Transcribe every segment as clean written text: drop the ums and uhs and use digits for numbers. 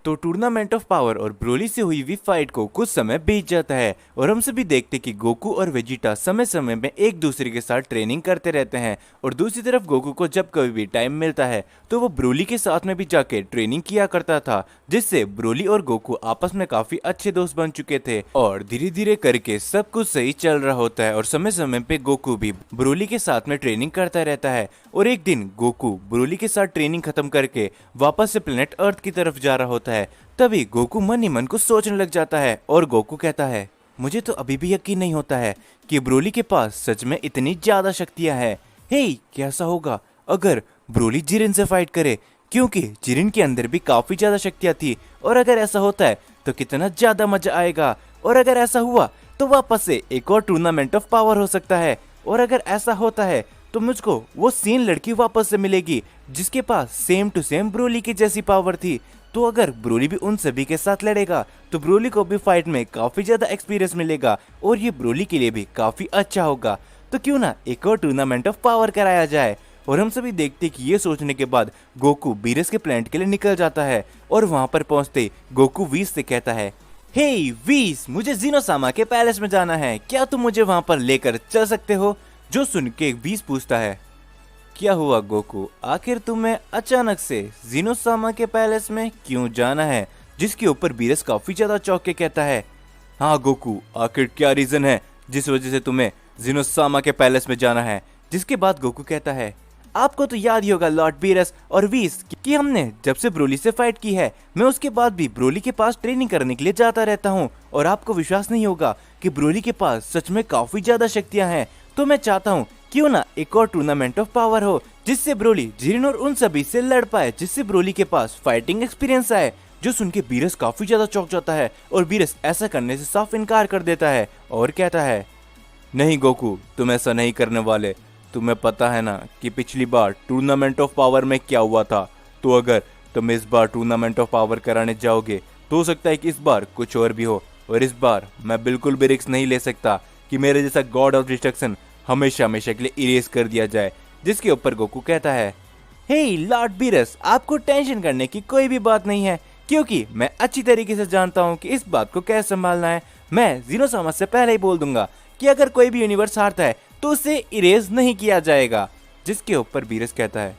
तो tournament of power और Broly से हुई हुई फाइट को कुछ समय बीत जाता है और हम सभी देखते कि गोकू और वेजिटा समय समय में एक दूसरे के साथ ट्रेनिंग करते रहते हैं। और दूसरी तरफ गोकू को जब कभी भी टाइम मिलता है तो वो ब्रोली के साथ में भी जाके ट्रेनिंग किया करता था, जिससे ब्रोली और गोकू आपस में काफी अच्छे दोस्त बन चुके थे और धीरे धीरे करके सब कुछ सही चल रहा होता है। और समय समय पे गोकू भी ब्रोली के साथ में ट्रेनिंग करता रहता है। और एक दिन गोकू ब्रोली के साथ ट्रेनिंग खत्म करके वापस से प्लेनेट अर्थ की तरफ जा रहा होता है। तभी गोकू मन ही मन को सोचने लग जाता है और गोकू कहता है, मुझे तो अभी भी यकीन नहीं होता है कि ब्रोली के पास सच में इतनी ज्यादा शक्तियां हैं। हे, कैसा होगा अगर ब्रोली जिरिन से फाइट करे, क्योंकि जिरिन के अंदर भी काफी ज्यादा शक्तियां थी। और अगर ऐसा होता है तो कितना ज्यादा मजा आएगा। और अगर ऐसा हुआ तो वापस से एक और टूर्नामेंट ऑफ पावर हो सकता है। और अगर ऐसा होता है तो मुझको वो सेम लड़की वापस से मिलेगी जिसके पास सेम टू सेम ब्रोली की जैसी पावर थी। तो अगर ब्रोली भी उन सभी के साथ लड़ेगा तो ब्रोली को भी फाइट में काफी ज्यादा एक्सपीरियंस मिलेगा और ये ब्रोली के लिए भी काफी अच्छा होगा। तो क्यों ना एक और टूर्नामेंट ऑफ पावर कराया जाए। और हम सभी देखते कि ये सोचने के बाद गोकू बीरस के प्लेनेट के लिए निकल जाता है और वहां पर पहुंचते गोकू वीस से कहता है, हे वीस, मुझे जीनोसामा के पैलेस में जाना है, क्या तुम मुझे वहां पर लेकर चल सकते हो? जो सुन के वीस पूछता है, क्या हुआ गोकू, आखिर तुम्हें अचानक से जीनोसामा के पैलेस में क्यों जाना है? जिसके ऊपर बीरस काफी ज्यादा चौंक के कहता है, हाँ गोकू, आखिर क्या रीजन है जिस वजह से तुम्हें जीनोसामा के पैलेस में जाना है? जिसके बाद गोकू कहता है, आपको तो याद ही होगा लॉर्ड बीरस और वीस कि हमने जब से ब्रोली से फाइट की है, मैं उसके बाद भी ब्रोली के पास ट्रेनिंग करने के लिए जाता रहता हूँ। और आपको विश्वास नहीं होगा कि ब्रोली के पास सच में काफी ज्यादा शक्तियाँ हैं। तो मैं चाहता हूँ क्यों ना एक और टूर्नामेंट ऑफ पावर हो जिससे ब्रोली जिरिन और उन सभी से लड़ पाए, जिससे ब्रोली के पास फाइटिंग एक्सपीरियंस आए। जो सुन के बीरस काफी ज्यादा चौंक जाता है और बीरस ऐसा करने से साफ इनकार कर देता है और कहता है, नहीं गोकू, तुम ऐसा नहीं करने वाले। तुम्हें पता है ना कि पिछली बार टूर्नामेंट ऑफ पावर में क्या हुआ था। तो अगर तुम इस बार टूर्नामेंट ऑफ पावर कराने जाओगे तो हो सकता है कि इस बार कुछ और भी हो। और इस बार मैं बिल्कुल भी रिस्क नहीं ले सकता कि मेरे जैसा गॉड ऑफ डिस्ट्रक्शन हमेशा हमेशा के लिए इरेज कर दिया जाए। जिसके ऊपर गोकू कहता है, हे लॉर्ड बीरस, आपको टेंशन करने की कोई भी बात नहीं है, क्योंकि मैं अच्छी तरीके से जानता हूँ कि इस बात को कैसे संभालना है। मैं जीनोसामा से पहले ही बोल दूंगा कि अगर कोई भी यूनिवर्स हारता है तो उसे इरेज नहीं किया जाएगा। जिसके ऊपर बीरस कहता है,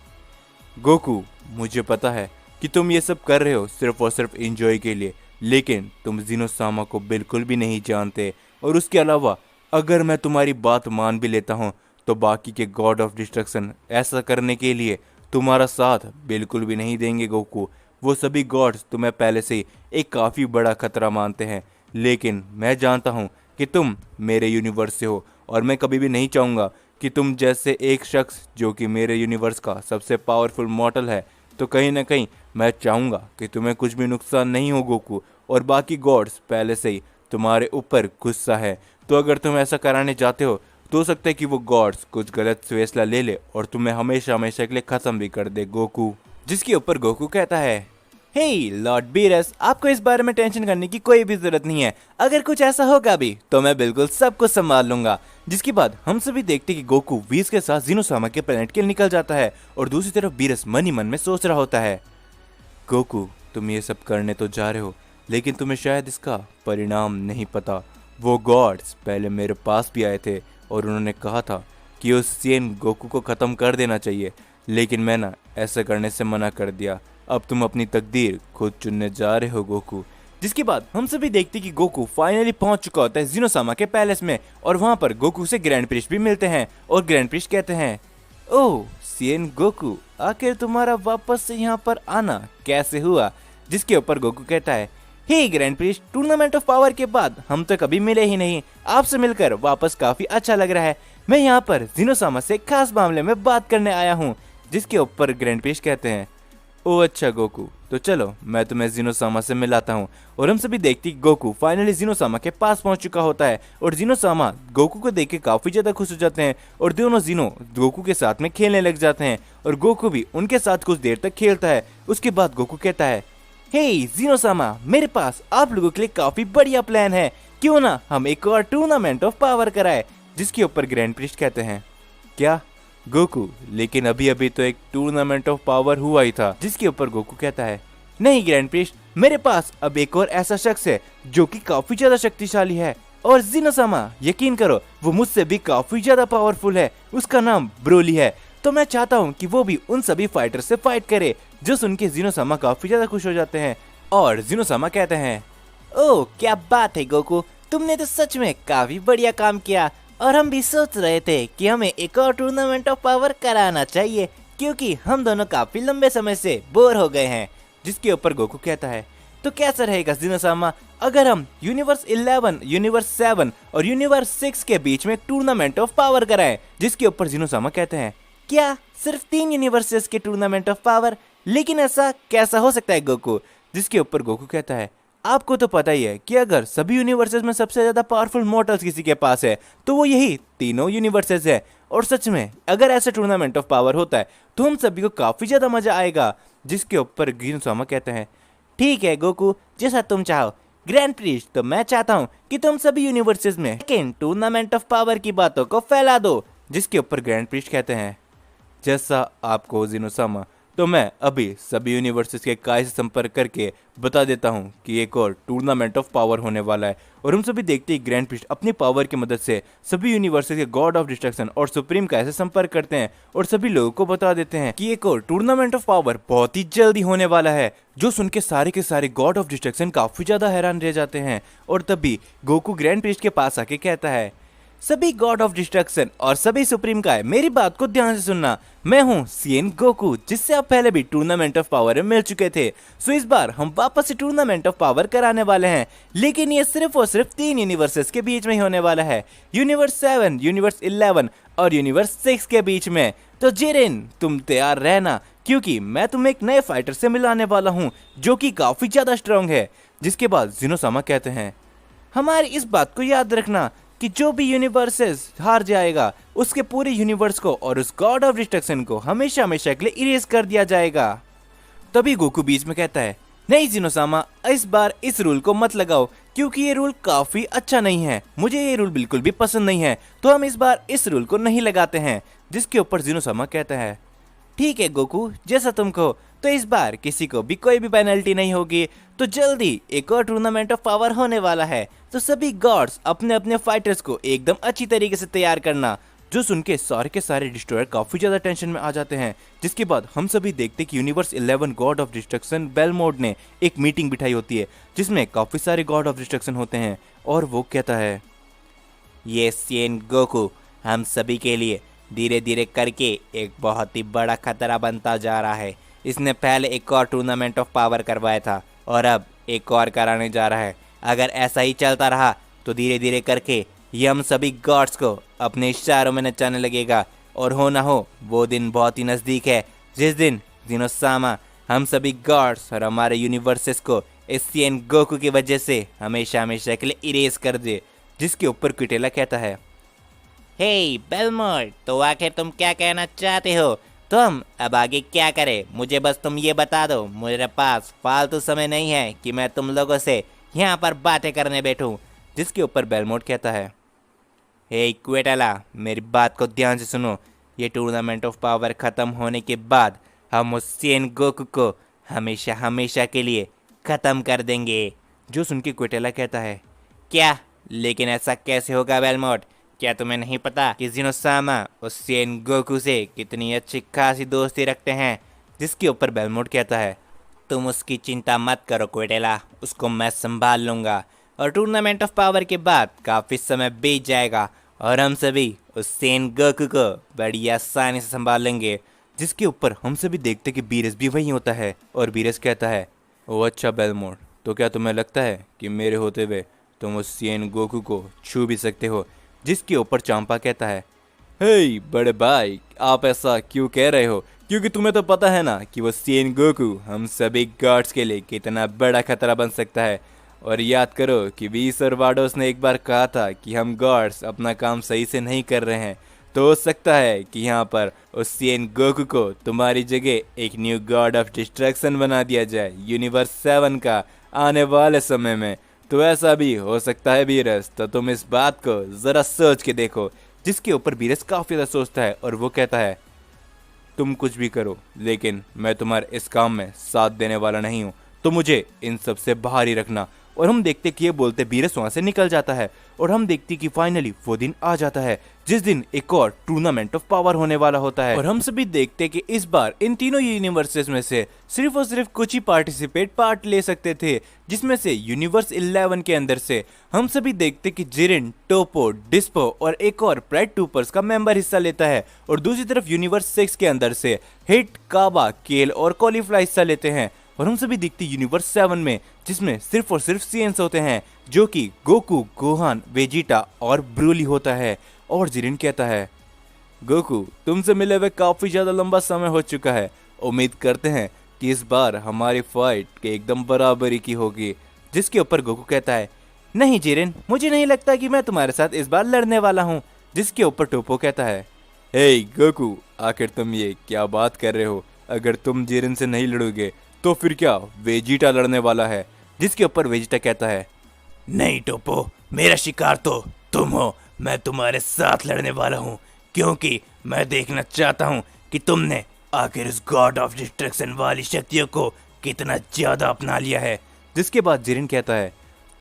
गोकू, मुझे पता है कि तुम ये सब कर रहे हो सिर्फ और सिर्फ एंजॉय के लिए, लेकिन तुम जीनोसामा को बिल्कुल भी नहीं जानते। और उसके अलावा अगर मैं तुम्हारी बात मान भी लेता हूँ तो बाकी के गॉड ऑफ डिस्ट्रक्शन ऐसा करने के लिए तुम्हारा साथ बिल्कुल भी नहीं देंगे गोकू। वो सभी गॉड्स तुम्हें पहले से ही एक काफ़ी बड़ा खतरा मानते हैं, लेकिन मैं जानता हूँ कि तुम मेरे यूनिवर्स से हो और मैं कभी भी नहीं चाहूँगा कि तुम जैसे एक शख्स जो कि मेरे यूनिवर्स का सबसे पावरफुल मॉडल है, तो कहीं ना कहीं मैं चाहूँगा कि तुम्हें कुछ भी नुकसान नहीं हो गोकू। और बाकी गॉड्स पहले से ही तुम्हारे ऊपर गुस्सा है, तो अगर तुम ऐसा कराने जाते हो तो सकता है कि वो गॉड्स कुछ गलत फैसला ले ले और तुम्हें हमेशा हमेशा के लिए खत्म भी कर दे गोकू। जिसके ऊपर गोकू कहता है, हे लॉर्ड बीरस, आपको इस बारे में टेंशन करने की कोई भी जरूरत नहीं है। अगर कुछ ऐसा होगा भी तो मैं बिल्कुल सब कुछ संभाल लूंगा। जिसके बाद हम सभी देखते कि गोकू वीस के साथ जीनोसामा के प्लेनेट के लिए निकल जाता है और दूसरी तरफ बीरस मन ही मन में सोच रहा होता है, गोकू, तुम ये सब करने तो जा रहे हो, लेकिन तुम्हें शायद इसका परिणाम नहीं पता। वो गॉड्स पहले मेरे पास भी आए थे और उन्होंने कहा था कि उस सेन गोकू को ख़त्म कर देना चाहिए, लेकिन मैं ना ऐसा करने से मना कर दिया। अब तुम अपनी तकदीर खुद चुनने जा रहे हो गोकू। जिसके बाद हम सभी देखते कि गोकू फाइनली पहुंच चुका होता है जीनोसामा के पैलेस में और वहां पर गोकू से ग्रैंड प्रिस्ट भी मिलते हैं और ग्रैंड प्रिस्ट कहते हैं, ओह सेन गोकू, आखिर तुम्हारा वापस से यहाँ पर आना कैसे हुआ? जिसके ऊपर गोकू कहता है, hey grand priest, tournament of power के बाद हम तो कभी मिले ही नहीं, आपसे मिलकर वापस काफी अच्छा लग रहा है। मैं यहाँ पर जीनोसामा से खास मामले में बात करने आया हूँ। जिसके ऊपर ग्रैंड प्रिस्ट कहते हैं, ओह अच्छा गोकू, तो चलो मैं तुम्हें जीनोसामा से मिलाता हूँ। और हम सभी देखते कि गोकू फाइनली जीनोसामा के पास पहुंच चुका होता है और जीनोसामा गोकू को देख के काफी ज्यादा खुश हो जाते हैं और दोनों जीनो गोकू के साथ में खेलने लग जाते हैं और गोकू भी उनके साथ कुछ देर तक खेलता है। उसके बाद गोकू कहता है, हे जीनोसामा, मेरे पास आप लोगों के लिए काफी बढ़िया प्लान है, क्यों ना हम एक और टूर्नामेंट ऑफ पावर कराए? जिसके ऊपर ग्रैंड प्रिस्ट कहते हैं, क्या गोकू, लेकिन अभी अभी तो एक टूर्नामेंट ऑफ पावर हुआ ही था। जिसके ऊपर गोकू कहता है, नहीं ग्रैंड प्रिस्ट, मेरे पास अब एक और ऐसा शख्स है जो कि काफी ज्यादा शक्तिशाली है, और ज़िनोसामा, यकीन करो वो मुझसे भी काफी ज्यादा पावरफुल है। उसका नाम ब्रोली है। तो मैं चाहता हूँ कि वो भी उन सभी फाइटर से फाइट करे। जो सुन के ज़िनोसामा काफी ज्यादा खुश हो जाते हैं और ज़िनोसामा कहते हैं, ओह क्या बात है गोकू, तुमने तो सच में काफी बढ़िया काम किया। और हम भी सोच रहे थे कि हमें एक और टूर्नामेंट ऑफ पावर कराना चाहिए, क्योंकि हम दोनों काफी लंबे समय से बोर हो गए हैं। जिसके ऊपर गोकू कहता है, तो कैसा रहेगा ज़िनोसामा अगर हम यूनिवर्स 11, यूनिवर्स 7 और यूनिवर्स 6 के बीच में एक टूर्नामेंट ऑफ पावर कराएं। जिसके ऊपर ज़िनोसामा कहते हैं, क्या सिर्फ 3 यूनिवर्सेस के टूर्नामेंट ऑफ पावर? लेकिन ऐसा कैसा हो सकता है गोकू? जिसके ऊपर गोकू कहता है, आपको तो पता ही है कि अगर सभी यूनिवर्सेस में सबसे ज्यादा पावरफुल मॉर्टल्स किसी के पास है तो वो यही तीनों यूनिवर्सेस है। और सच में अगर ऐसा टूर्नामेंट ऑफ पावर होता है तो हम सभी को काफी ज्यादा मजा आएगा। जिसके ऊपर ज़िनोसामा कहते हैं, ठीक है गोकू, जैसा तुम चाहो। ग्रैंड प्रिस्ट, तो मैं चाहता हूँ कि तुम सभी यूनिवर्सेस में लेकिन टूर्नामेंट ऑफ पावर की बातों को फैला दो। जिसके ऊपर ग्रैंड प्रिस्ट कहते हैं, जैसा आपको ज़िनोसामा, तो मैं अभी सभी यूनिवर्सेस के काय से संपर्क करके बता देता हूँ कि एक और टूर्नामेंट ऑफ पावर होने वाला है। और हम सभी देखते ही ग्रैंड प्रिस्ट अपनी पावर की मदद से सभी यूनिवर्सेस के गॉड ऑफ डिस्ट्रक्शन और सुप्रीम काय से संपर्क करते हैं और सभी लोगों को बता देते हैं कि एक और टूर्नामेंट ऑफ पावर बहुत ही जल्दी होने वाला है। जो सुन के सारे गॉड ऑफ डिस्ट्रक्शन काफी ज्यादा हैरान रह जाते हैं। और तभी गोकू ग्रैंड प्रिस्ट के पास आके कहता है, सभी गॉड ऑफ डिस्ट्रक्शन और सभी सुप्रीम काय, मेरी बात को ध्यान से सुनना। मैं हूँ सीएन गोकू, जिससे आप पहले भी टूर्नामेंट ऑफ पावर में मिल चुके थे। सो इस बार हम वापस से टूर्नामेंट ऑफ पावर कराने वाले हैं, लेकिन ये सिर्फ और सिर्फ 3 यूनिवर्सेस के बीच में ही होने वाला है, यूनिवर्स 7, यूनिवर्स 11 और यूनिवर्स 6 के बीच में। तो जिरेन, तुम तैयार रहना, क्योंकि मैं तुम्हें एक नए फाइटर से मिलाने वाला हूँ जो कि काफी ज्यादा स्ट्रांग है। जिसके बाद ज़िनोसामा कहते हैं, हमारी इस बात को याद रखना कि जो भी यूनिवर्सेस हार जाएगा उसके पूरे यूनिवर्स को और उस गॉड ऑफ डिस्ट्रक्शन को हमेशा हमेशा के लिए इरेज कर दिया जाएगा। तभी गोकू बीच में कहता है, नहीं ज़िनोसामा, इस बार इस रूल को मत लगाओ, क्योंकि ये रूल काफी अच्छा नहीं है। मुझे ये रूल बिल्कुल भी पसंद नहीं है, तो हम इस बार इस रूल को नहीं लगाते हैं। जिसके ऊपर ज़िनोसामा कहता है, ठीक है गोकू, जैसा तुम कहो। तो इस बार किसी को भी कोई भी पेनल्टी नहीं होगी। तो जल्दी एक और टूर्नामेंट ऑफ पावर होने वाला है, तो सभी गॉड्स अपने अपने फाइटर्स को एकदम अच्छी तरीके से तैयार करना। जो सुन के सारे डिस्ट्रॉयर काफी ज्यादा टेंशन में आ जाते हैं। जिसके बाद हम सभी देखते कि universe 11 God of destruction Belmod ने एक मीटिंग बिठाई होती है, जिसमें काफी सारे गॉड ऑफ डिस्ट्रक्शन होते हैं। और वो कहता है, ये सीएन गोकू हम सभी के लिए धीरे धीरे करके एक बहुत ही बड़ा खतरा बनता जा रहा है। इसने पहले एक और टूर्नामेंट ऑफ पावर करवाया था और अब एक और कराने जा रहा है। अगर ऐसा ही चलता रहा तो धीरे धीरे करके ये हम सभी गॉड्स को अपने इशारों में नचाने लगेगा। और हो ना हो वो दिन बहुत ही नज़दीक है, जिस दिन ज़िनोसामा हम सभी गॉड्स और हमारे यूनिवर्सेस को इस सीएन गोकू की वजह से हमेशा हमेशा के लिए इरेज कर दे। जिसके ऊपर क्विटेला कहता है, हे बेलमोड, तो आखिर तुम क्या कहना चाहते हो? तो हम अब आगे क्या करें? मुझे बस तुम ये बता दो। मेरे पास फालतू समय नहीं है कि मैं तुम लोगों से यहाँ पर बातें करने बैठूं। जिसके ऊपर बेलमोड कहता है, हे क्विटेला, मेरी बात को ध्यान से सुनो। ये टूर्नामेंट ऑफ पावर खत्म होने के बाद हम उस सीएन गोकू को हमेशा हमेशा के लिए खत्म कर देंगे। जो सुन के क्विटेला कहता है, क्या? लेकिन ऐसा कैसे होगा बेलमोड? क्या तुम्हें नहीं पता कि ज़िनोसामा उस सीएन गोकू से कितनी अच्छी खासी दोस्ती रखते हैं? जिसके ऊपर बेलमोड कहता है, तुम उसकी चिंता मत करो क्विटेला, उसको मैं संभाल लूँगा। और टूर्नामेंट ऑफ पावर के बाद काफ़ी समय बीत जाएगा और हम सभी उस सीएन गोकू को बड़ी आसानी से संभाल लेंगे। जिसके ऊपर हम सभी देखते कि बीरस भी वहीं होता है। और बीरस कहता है, ओह अच्छा बेलमोड, तो क्या तुम्हें लगता है कि मेरे होते हुए तुम उस सीएन गोकू को छू भी सकते हो? जिसके ऊपर चांपा कहता है, हे बड़े भाई, आप ऐसा क्यों कह रहे हो? क्योंकि तुम्हें तो पता है ना कि वो सीएन गोकू हम सभी गॉड्स के लिए कितना बड़ा खतरा बन सकता है। और याद करो कि वीस और वाडोस ने एक बार कहा था कि हम गॉड्स अपना काम सही से नहीं कर रहे हैं। तो हो सकता है कि यहाँ पर उस सीएन गोकू को तुम्हारी जगह एक न्यू गॉड ऑफ डिस्ट्रक्शन बना दिया जाए यूनिवर्स 7 का आने वाले समय में। तो ऐसा भी हो सकता है बीरस, तो तुम इस बात को जरा सोच के देखो। जिसके ऊपर बीरस काफी ज्यादा सोचता है और वो कहता है, तुम कुछ भी करो लेकिन मैं तुम्हारे इस काम में साथ देने वाला नहीं हूँ। तो मुझे इन सब से बाहर ही रखना। और हम देखते कि ये बोलते बीरस वहां से निकल जाता है और हम देखते कि फाइनली वो दिन आ जाता है जिस दिन एक और टूर्नामेंट ऑफ पावर होने वाला होता है। और हम सभी देखते कि इस बार इन तीनों यूनिवर्सेस में से सिर्फ और सिर्फ कुछ ही पार्ट ले सकते थे, जिसमें से यूनिवर्स 11 के अंदर से हम सभी देखते कि जिरिन, टोपो, डिस्पो और एक और प्राइड टूपर्स का मेंबर हिस्सा लेता है। और दूसरी तरफ यूनिवर्स 6 के अंदर से हिट, काबा, केल और कॉलीफ्लाई हिस्सा लेते हैं। और हम सभी देखते यूनिवर्स 7 में जिसमें सिर्फ और सिर्फ सीएंस होते हैं, जो कि गोकू, गोहान, वेजिटा और ब्रोली होता है। और जिरिन कहता है, गोकू तुमसे मिले हुए काफी ज्यादा लंबा समय हो चुका है, उम्मीद करते हैं कि इस बार हमारी फाइट के एकदम बराबरी की होगी। जिसके ऊपर गोकू कहता है, नहीं जिरिन, मुझे नहीं लगता कि मैं तुम्हारे साथ इस बार लड़ने वाला हूँ। जिसके ऊपर टोपो कहता है, हे गोकू, आखिर तुम ये क्या बात कर रहे हो? अगर तुम जिरिन से नहीं लड़ोगे तो फिर क्या वेजिटा लड़ने वाला है? जिसके ऊपर वेजिटा कहता है, नहीं टोपो, मेरा शिकार तो तुम हो, मैं तुम्हारे साथ लड़ने वाला हूँ, क्योंकि मैं देखना चाहता हूँ कि तुमने आखिर इस गॉड ऑफ डिस्ट्रक्शन वाली शक्तियों को कितना ज्यादा अपना लिया है। जिसके बाद जिरिन कहता है,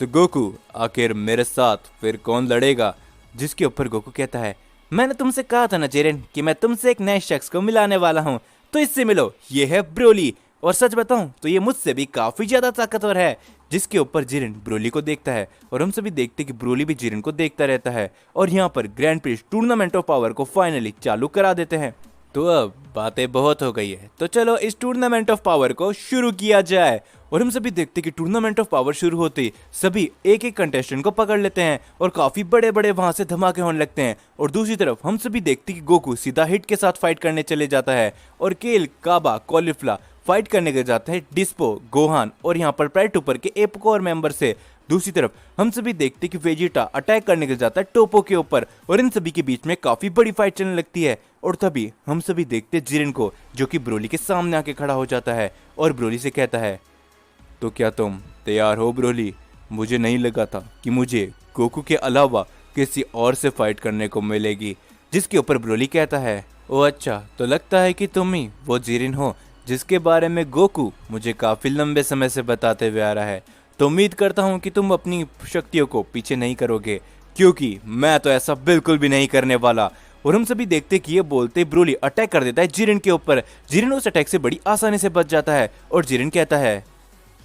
तो गोकू आखिर मेरे साथ फिर कौन लड़ेगा? जिसके ऊपर गोकू कहता है, मैंने तुमसे कहा था ना जिरिन कि मैं तुमसे एक नए शख्स को मिलाने वाला हूँ, तो इससे मिलो, ये है ब्रोली। और सच बताऊं तो ये मुझसे भी काफी ज्यादा ताकतवर है। जिसके ऊपर जिरिन ब्रोली को देखता है और हम सभी देखते कि ब्रोली भी जिरिन को देखता रहता है। और यहाँ पर grand prix tournament of power को फाइनली चालू करा देते हैं। तो अब बातें बहुत हो गई है, तो चलो इस टूर्नामेंट ऑफ पावर को शुरू किया जाए। और हम सभी देखते कि टूर्नामेंट ऑफ पावर शुरू होते ही सभी एक एक कंटेस्टेंट को पकड़ लेते हैं और काफी बड़े बड़े वहां से धमाके होने लगते हैं। और दूसरी तरफ हम सभी देखते कि गोकू सीधा हिट के साथ फाइट करने चले जाता है और केल, काबा, कॉलीफ्ला फाइट करने के जाते हैं डिस्पो, गोहान और यहाँ पर प्राइड टूपर के एक और मेंबर से। दूसरी तरफ हम सभी देखते कि वेजिटा अटैक करने के जाता है टोपो के ऊपर और इन सभी के बीच में काफी बड़ी फाइट चलने लगती है। और तभी हम सभी देखते जिरिन को, जो कि ब्रोली के सामने आके खड़ा हो जाता है और ब्रोली से कहता है, तो क्या तुम तैयार हो ब्रोली? मुझे नहीं लगा था कि मुझे गोकू के अलावा किसी और से फाइट करने को मिलेगी। जिसके ऊपर ब्रोली कहता है, ओ अच्छा, तो लगता है कि तुम ही वो जिरिन हो जिसके बारे में गोकू मुझे काफी लंबे समय से बताते हुए आ रहा है। तो उम्मीद करता हूँ कि तुम अपनी शक्तियों को पीछे नहीं करोगे, क्योंकि मैं तो ऐसा बिल्कुल भी नहीं करने वाला। और हम सभी देखते कि ये बोलते ब्रोली अटैक कर देता है जिरिन के ऊपर। जिरिन उस अटैक से बड़ी आसानी से बच जाता है और जिरिन कहता है,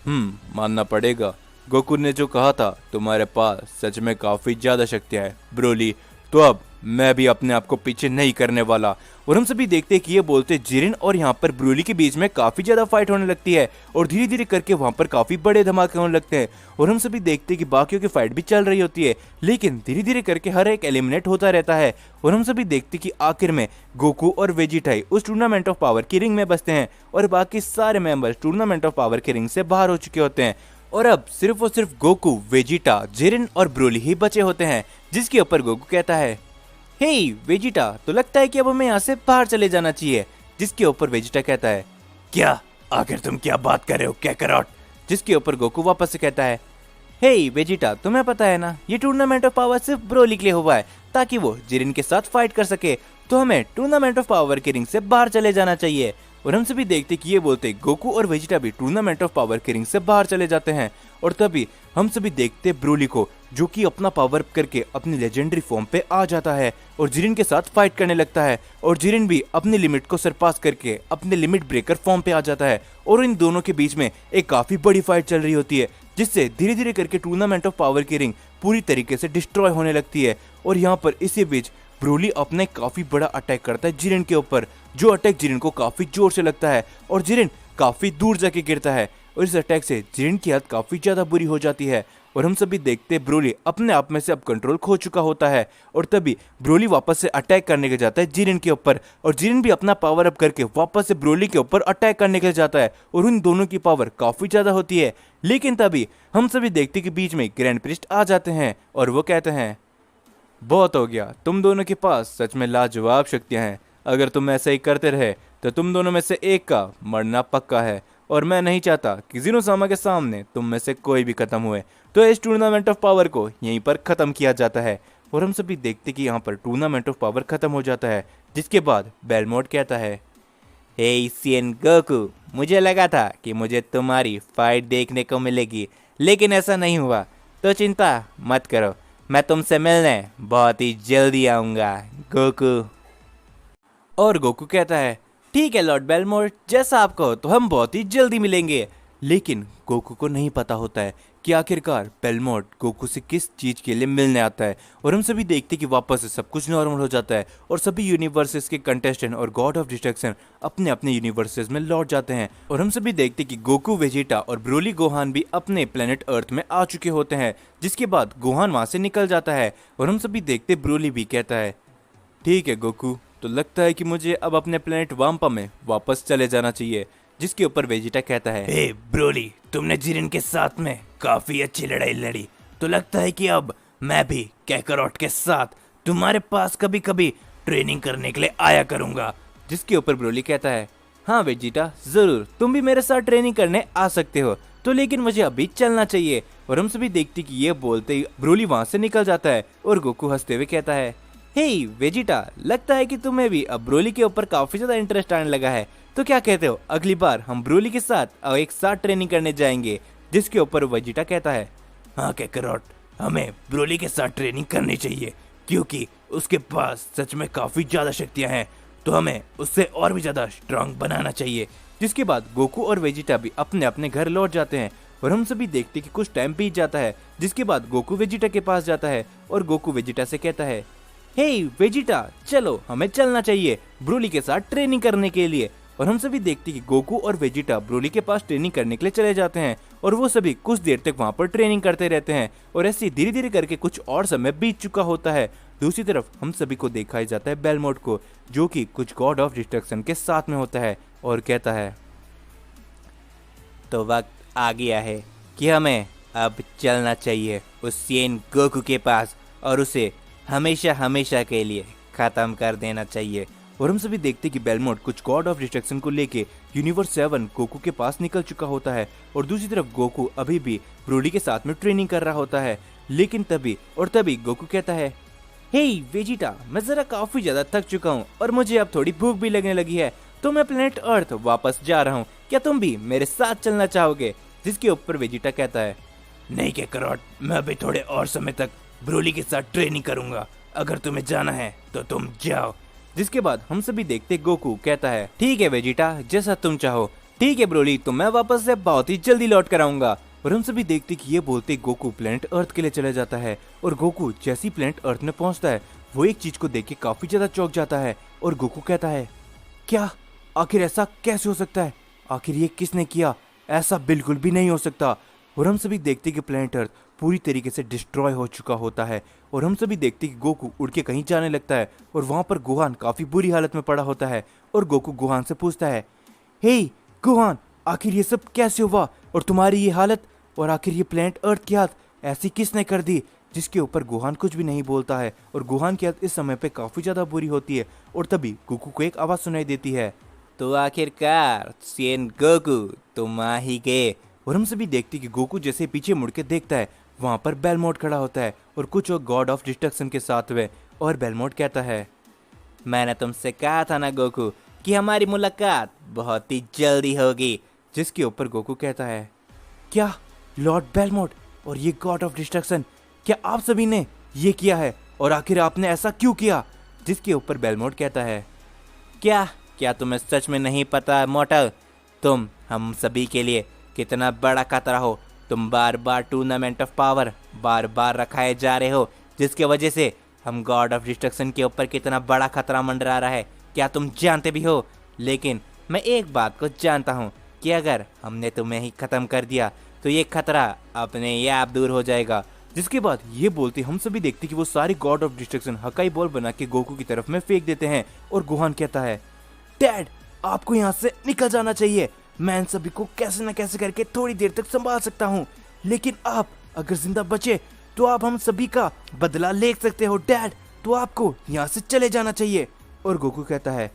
मानना पड़ेगा, गोकू ने जो कहा था तुम्हारे पास सच में काफी ज्यादा शक्तियां है ब्रोली, तो अब मैं भी अपने आप को पीछे नहीं करने वाला। और हम सभी देखते हैं कि ये बोलते जिरिन और यहाँ पर ब्रोली के बीच में काफी ज्यादा फाइट होने लगती है और धीरे धीरे करके वहां पर काफी बड़े धमाके होने लगते हैं। और हम सभी देखते हैं कि बाकियों की फाइट भी चल रही होती है, लेकिन धीरे धीरे करके हर एक एलिमिनेट होता रहता है। और हम सभी देखते हैं कि आखिर में गोकू और वेजिटाई उस टूर्नामेंट ऑफ पावर की रिंग में बसते हैं और बाकी सारे मेंबर्स टूर्नामेंट ऑफ पावर की रिंग से बाहर हो चुके होते हैं। और अब सिर्फ और सिर्फ गोकू, वेजिटा, जिरिन और ब्रोली ही बचे होते हैं। जिसके ऊपर गोकू कहता है, हे वेजिटा, तो लगता है कि अब हमें यहाँ से बाहर चले जाना चाहिए। जिसके ऊपर वेजिटा कहता है, क्या? आखिर तुम क्या बात कर रहे हो कैकरॉट? जिसके ऊपर गोकू वापस से कहता है, हे वेजिटा, तुम्हें पता है ना, ये टूर्नामेंट ऑफ पावर सिर्फ ब्रोली के लिए हुआ है ताकि वो जिरिन के साथ फाइट कर सके, तो हमें टूर्नामेंट ऑफ पावर के रिंग से बाहर चले जाना चाहिए। और हम सभी देखते कि ये बोलते गोकू और वेजिटा भी टूर्नामेंट ऑफ पावर के रिंग से बाहर चले जाते हैं। और तभी हम सभी देखते ब्रोली को, जो कि अपना पावर करके अपनी लेजेंडरी फॉर्म पे आ जाता है और जिरिन के साथ फाइट करने लगता है। और जिरिन भी अपनी लिमिट को सरपास करके अपने लिमिट ब्रेकर फॉर्म पे आ जाता है और इन दोनों के बीच में एक काफी बड़ी फाइट चल रही होती है, जिससे धीरे धीरे करके टूर्नामेंट ऑफ पावर की रिंग पूरी तरीके से डिस्ट्रॉय होने लगती है। और यहाँ पर इसी बीच ब्रोली अपना एक काफी बड़ा अटैक करता है जिरिन के ऊपर, जो अटैक जिरिन को काफी जोर से लगता है और जिरिन काफी दूर जाके गिरता है। और इस अटैक से जिरिन की हालत काफी ज्यादा बुरी हो जाती है। और हम सभी देखते ब्रोली अपने आप में से अब कंट्रोल खो चुका होता है। और तभी ब्रोली वापस से अटैक करने के जाता है जिरिन के ऊपर और जिरिन भी अपना पावर अप करके वापस से ब्रोली के ऊपर अटैक करने के जाता है और उन दोनों की पावर काफी ज्यादा होती है। लेकिन तभी हम सभी देखते कि बीच में ग्रैंड प्रिस्ट आ जाते हैं और वो कहते हैं, बहुत हो गया, तुम दोनों के पास सच में लाजवाब शक्तियां हैं। अगर तुम ऐसा ही करते रहे तो तुम दोनों में से एक का मरना पक्का है और मैं नहीं चाहता कि ज़ीनोसामा के सामने तुम में से कोई भी खत्म हुए। तो इस टूर्नामेंट ऑफ पावर को यहीं पर खत्म किया जाता है। और हम सभी देखते कि यहाँ पर टूर्नामेंट ऑफ पावर खत्म हो जाता है। जिसके बाद बेलमोट कहता है, हे सीएन गोकू, मुझे लगा था कि मुझे तुम्हारी फाइट देखने को मिलेगी, लेकिन ऐसा नहीं हुआ। तो चिंता मत करो, मैं तुमसे मिलने बहुत ही जल्दी आऊँगा गोकू। और गोकू कहता है, ठीक है लॉर्ड बेलमोट, जैसा आप कहो तो हम बहुत ही जल्दी मिलेंगे। लेकिन गोकू को नहीं पता होता है कि आखिरकार बेलमोट गोकू से किस चीज के लिए मिलने आता है। और हम सभी देखते कि वापस से सब कुछ नॉर्मल हो जाता है और सभी यूनिवर्सेस के कंटेस्टेंट और गॉड ऑफ डिस्ट्रक्शन अपने अपने यूनिवर्सेस में लौट जाते हैं। और हम सभी देखते कि गोकू, वेजिटा और ब्रोली गोहान भी अपने प्लेनेट अर्थ में आ चुके होते हैं। जिसके बाद गोहान वहां से निकल जाता है और हम सभी देखते ब्रोली भी कहता है, ठीक है गोकू, तो लगता है कि मुझे अब अपने प्लेनेट वाम्पा में वापस चले जाना चाहिए। जिसके ऊपर वेजिटा कहता है, हे ब्रोली, तुमने जिरिन के साथ में काफी अच्छी लड़ाई लड़ी, तो लगता है कि अब मैं भी कैकरॉट के साथ तुम्हारे पास कभी कभी ट्रेनिंग करने के लिए आया करूंगा। जिसके ऊपर ब्रोली कहता है, हाँ वेजिटा, जरूर तुम भी मेरे साथ ट्रेनिंग करने आ सकते हो, तो लेकिन मुझे अभी चलना चाहिए। और हम सभी देखते कि ये बोलते ही ब्रोली वहां से निकल जाता है और गोकू हंसते हुए कहता है, हे वेजिटा, लगता है कि तुम्हें भी अब ब्रोली के ऊपर काफी ज्यादा इंटरेस्ट आने लगा है, तो क्या कहते हो अगली बार हम ब्रोली के साथ एक साथ ट्रेनिंग करने जाएंगे। जिसके ऊपर वेजिटा कहता है, हाँ कैकरॉट, हमें ब्रोली के साथ ट्रेनिंग करनी चाहिए, क्योंकि उसके पास सच में काफी ज्यादा शक्तियां हैं, तो हमें उससे और भी ज्यादा स्ट्रांग बनाना चाहिए। जिसके बाद गोकू और वेजिटा भी अपने अपने घर लौट जाते हैं और हम सभी देखते कि कुछ टाइम बीत जाता है। जिसके बाद गोकू वेजिटा के पास जाता है और गोकू वेजिटा से कहता है, हे वेजिटा, चलो हमें चलना चाहिए ब्रोली के साथ ट्रेनिंग करने के लिए। और हम सभी देखते कि गोकू और वेजिटा ब्रोली के पास ट्रेनिंग करने के लिए चले जाते हैं और वो सभी कुछ देर तक वहां पर ट्रेनिंग करते रहते हैं। और ऐसे धीरे धीरे करके कुछ और समय बीत चुका होता है। दूसरी तरफ हम सभी को देखा जाता है बेलमोट को, जो कि कुछ गॉड ऑफ डिस्ट्रक्शन के साथ में होता है और कहता है, तो वक्त आ गया है कि हमें अब चलना चाहिए उस सीएन गोकू के पास और उसे हमेशा हमेशा के लिए खत्म कर देना चाहिए। और हम सभी देखते कि बेलमोट कुछ गॉड ऑफ डिस्ट्रक्शन को लेके यूनिवर्स 7 गोकू के पास निकल चुका होता है और दूसरी तरफ गोकू अभी भी ब्रोली के साथ में ट्रेनिंग कर रहा होता है। लेकिन तभी गोकू कहता है, हे वेजिटा, मैं जरा काफी ज्यादा थक चुका हूँ और मुझे अब थोड़ी भूख भी लगने लगी है, तो मैं प्लेनेट अर्थ वापस जा रहा हूँ, क्या तुम भी मेरे साथ चलना चाहोगे? जिसके ऊपर वेजिटा कहता है, नहीं कैकरॉट, मैं अभी थोड़े और समय तक ब्रोली के साथ ट्रेनिंग करूंगा, अगर तुम्हें जाना है तो तुम जाओ। जिसके बाद हम सभी देखते गोकू कहता है, ठीक है वेजिटा, जैसा तुम चाहो। ठीक है ब्रोली, तो मैं वापस से बहुत ही जल्दी लौट कर आऊंगा। और हम सभी देखते कि ये बोलते गोकू प्लेनेट अर्थ के लिए चला जाता है और गोकू जैसी प्लेनेट अर्थ में पहुंचता है वो एक चीज को देख के काफी ज्यादा चौंक जाता है और गोकू कहता है, क्या, आखिर ऐसा कैसे हो सकता है? आखिर ये किसने किया? ऐसा बिल्कुल भी नहीं हो सकता। और हम सभी देखते कि प्लेनेट अर्थ पूरी तरीके से डिस्ट्रॉय हो चुका होता है और हम सभी देखते कि गोकू उड़ के कहीं जाने लगता है और वहां पर गोहान काफी बुरी हालत में पड़ा होता है और गोकू गोहान से पूछता है, हे गोहान, आखिर ये सब कैसे हुआ और तुम्हारी ये हालत, और आखिर ये प्लेनेट अर्थ की हालत ऐसी किसने कर दी? जिसके ऊपर गोहान कुछ भी नहीं बोलता है और गोहान की हालत इस समय पे काफी ज्यादा बुरी होती है। और तभी गोकू को एक आवाज सुनाई देती है, तो आखिरकार सीएन गोकू तुम आ ही गए। और हम सभी देखते कि गोकू जैसे पीछे मुड़ के देखता है वहां पर बेलमोट खड़ा होता है और कुछ और गॉड ऑफ डिस्ट्रक्शन के साथ हुए। और बेलमोट कहता है, मैंने तुमसे कहा था ना गोकू कि हमारी मुलाकात बहुत ही जल्दी होगी। जिसके ऊपर गोकू कहता है, क्या लॉर्ड बेलमोट और ये गॉड ऑफ डिस्ट्रक्शन, क्या आप सभी ने ये किया है और आखिर आपने ऐसा क्यों किया? जिसके ऊपर बेलमोट कहता है, क्या तुम्हें सच में नहीं पता मोटल, तुम हम सभी के लिए कितना बड़ा खतरा हो? तुम बार बार टूर्नामेंट ऑफ पावर बार बार रखाए जा रहे हो, जिसके वजह से हम गॉड ऑफ डिस्ट्रक्शन के ऊपर कितना बड़ा खतरा मंडरा रहा है, क्या तुम जानते भी हो? लेकिन मैं एक बात को जानता हूँ कि अगर हमने तुम्हें ही खत्म कर दिया तो ये खतरा अपने आप दूर हो जाएगा। जिसके बाद ये बोलते हम सभी देखते कि वो सारे गॉड ऑफ डिस्ट्रक्शन हकाई बॉल बना के गोकू की तरफ में फेंक देते हैं और गोहान कहता है, डैड, आपको यहाँ से निकल जाना चाहिए। मैं इन सभी को कैसे न कैसे करके थोड़ी देर तक संभाल सकता हूँ, लेकिन आप अगर जिंदा बचे तो आप हम सभी का बदला ले सकते हो डैड, तो आपको यहाँ से चले जाना चाहिए। और गोकू कहता है,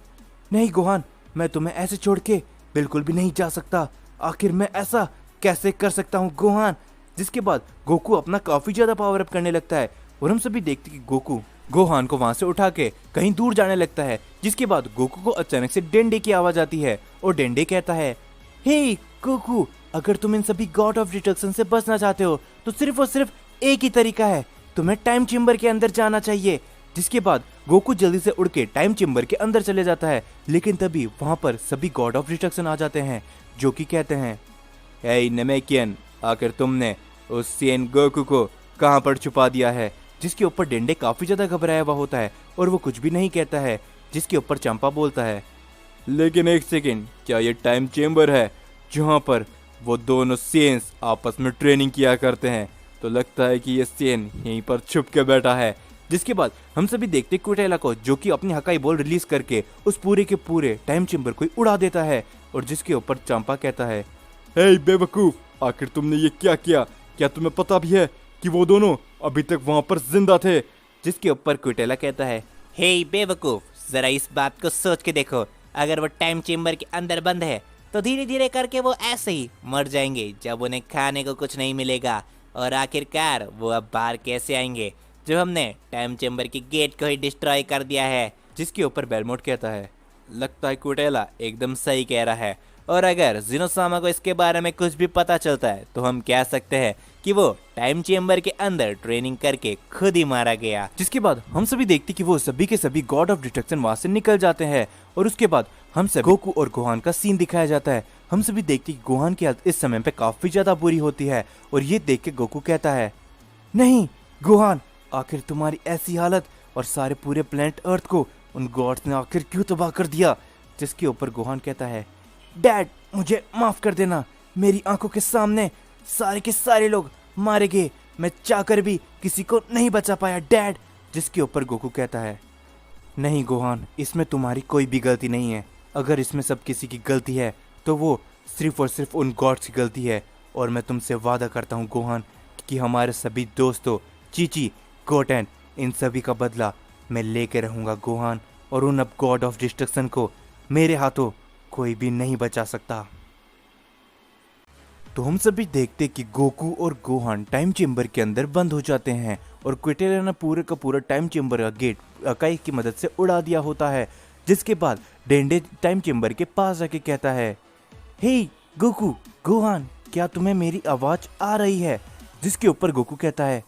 नहीं गोहान, मैं तुम्हें ऐसे छोड़ के बिल्कुल भी नहीं जा सकता, आखिर मैं ऐसा कैसे कर सकता हूँ गोहान? जिसके बाद गोकू अपना काफी ज्यादा पावर अप करने लगता है और हम सभी देखते कि गोकू गोहान को वहां से उठा के कहीं दूर जाने लगता है, जिसके बाद गोकू को अचानक से डेंडे की आवाज आती है और डेंडे कहता है, हे गोकू, अगर तुम इन सभी गॉड ऑफ डिस्ट्रक्शन से बचना चाहते हो तो सिर्फ और सिर्फ एक ही तरीका है, तुम्हें टाइम चेम्बर के अंदर जाना चाहिए। जिसके बाद गोकू जल्दी से उड़ के टाइम चेम्बर के अंदर चले जाता है, लेकिन तभी वहां पर सभी गॉड ऑफ डिस्ट्रक्शन आ जाते हैं, जो कि कहते हैं, हे नेमेकियन, आखिर तुमने उस सेन गोकू को कहां पर छुपा दिया है। जिसके ऊपर डेंडे काफी ज्यादा घबराया हुआ होता है और वो कुछ भी नहीं कहता है। जिसके ऊपर चंपा बोलता है, लेकिन एक सेकेंड, क्या ये टाइम चेम्बर है जहां पर वो दोनों सेन्स आपस में ट्रेनिंग किया करते हैं? तो लगता है कि ये सेन यहीं पर छुप के बैठा है। जिसके बाद हम सभी देखते क्विटेला को, जो कि अपनी हकाई बॉल रिलीज करके उस पूरे के पूरे टाइम चेम्बर को उड़ा देता है। और जिसके ऊपर चंपा कहता है, हे बेवकूफ, आखिर तुमने ये क्या किया? क्या तुम्हें पता भी है कि वो दोनों अभी तक वहां पर जिंदा थे? जिसके ऊपर क्विटेला कहता है, हे बेवकूफ, जरा इस बात को सोच के देखो, अगर वो टाइम चेम्बर के अंदर बंद है तो धीरे धीरे करके वो ऐसे ही मर जाएंगे जब उन्हें खाने को कुछ नहीं मिलेगा। और आखिरकार वो अब बाहर कैसे आएंगे जब हमने टाइम चेम्बर की गेट को ही डिस्ट्रॉय कर दिया है। जिसके ऊपर बेलमोट कहता है, लगता है क्विटेला एकदम सही कह रहा है, और अगर जिनोसामा को इसके बारे में कुछ भी पता चलता है तो हम कह सकते हैं कि वो टाइम चेम्बर के अंदर ट्रेनिंग करके खुद ही मारा गया। जिसके बाद हम सभी देखते कि वो सभी के सभी गॉड ऑफ डिस्ट्रक्शन वहां से निकल जाते हैं, और उसके बाद हम सभी गोकू और गोहान का सीन दिखाया जाता है। हम सभी देखते कि गोहान की हालत इस समय पे काफी ज्यादा बुरी होती है, और ये देख के गोकू कहता है, नहीं गोहान, आखिर तुम्हारी ऐसी हालत, और सारे पूरे प्लेनेट अर्थ को उन गॉड्स ने आखिर क्यों तबाह कर दिया? जिसके ऊपर गोहान कहता है, डैड, मुझे माफ कर देना, मेरी आंखों के सामने सारे के सारे लोग मारे गए, मैं चाहकर भी किसी को नहीं बचा पाया डैड। जिसके ऊपर गोकू कहता है, नहीं गोहान, इसमें तुम्हारी कोई भी गलती नहीं है। अगर इसमें सब किसी की गलती है तो वो सिर्फ और सिर्फ उन गॉड्स की गलती है, और मैं तुमसे वादा करता हूँ गोहान कि हमारे सभी दोस्तों चीची, गोटेन, इन सभी का बदला मैं लेके रहूँगा गोहान, और उन अब गॉड ऑफ डिस्ट्रक्शन को मेरे हाथों कोई भी नहीं बचा सकता। तो हम सभी देखते कि गोकू और गोहान टाइम चेम्बर के अंदर बंद हो जाते हैं, और क्विटेला ने पूरे का पूरा टाइम चेम्बर का गेट अकाई की मदद से उड़ा दिया होता है। जिसके बाद डेंडे टाइम चेम्बर के पास आके कहता है, हे गोकू, गोहान, क्या तुम्हें मेरी आवाज आ रही है? जिसके ऊपर गोकू कहता है,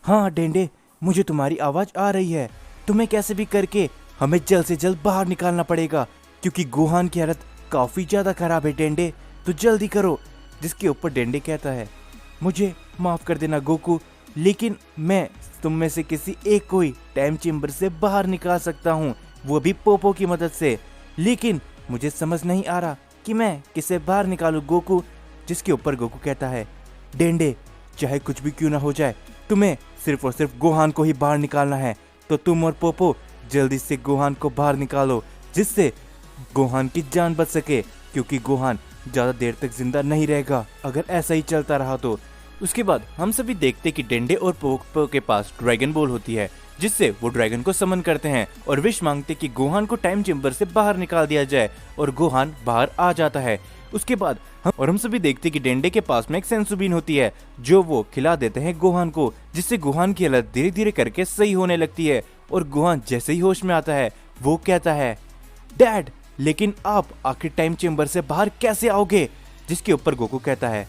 हाँ डेंडे, मुझे तुम्हारी आवाज आ रही है। तुम्हें कैसे भी करके हमें जल्द से जल्द बाहर निकालना पड़ेगा, क्योंकि गोहान की हालत काफी ज्यादा खराब है डेंडे, तो जल्दी करो। जिसके ऊपर डेंडे कहता है, मुझे माफ कर देना गोकू, लेकिन मैं तुम में से किसी एक को ही टाइम चेम्बर से बाहर निकाल सकता हूँ, वो भी पोपो की मदद से, लेकिन मुझे समझ नहीं आ रहा कि मैं किसे बाहर निकालूं गोकू। जिसके ऊपर गोकू कहता है, डेंडे, चाहे कुछ भी क्यों ना हो जाए, तुम्हें सिर्फ और सिर्फ गोहान को ही बाहर निकालना है, तो तुम और पोपो जल्दी से गोहान को बाहर निकालो, जिससे गोहान की जान बच सके, क्योंकि गोहान ज्यादा देर तक जिंदा नहीं रहेगा अगर ऐसा ही चलता रहा तो। उसके बाद हम सभी देखते कि डेंडे और पोपो के पास ड्रैगन बॉल होती है, जिससे वो ड्रैगन को समन करते हैं और विश मांगते कि गोहान को टाइम चेम्बर से बाहर निकाल दिया जाए, और गोहान बाहर आ जाता है। उसके बाद हम सभी देखते कि डेंडे के पास में एक सेंसुबीन होती है, जो वो खिला देते हैं गोहान को, जिससे गोहान की हालत धीरे धीरे करके सही होने लगती है। और गोहान जैसे ही होश में आता है वो कहता है, डैड, लेकिन आप आखिर टाइम चेम्बर से बाहर कैसे आओगे? जिसके ऊपर गोकू कहता है,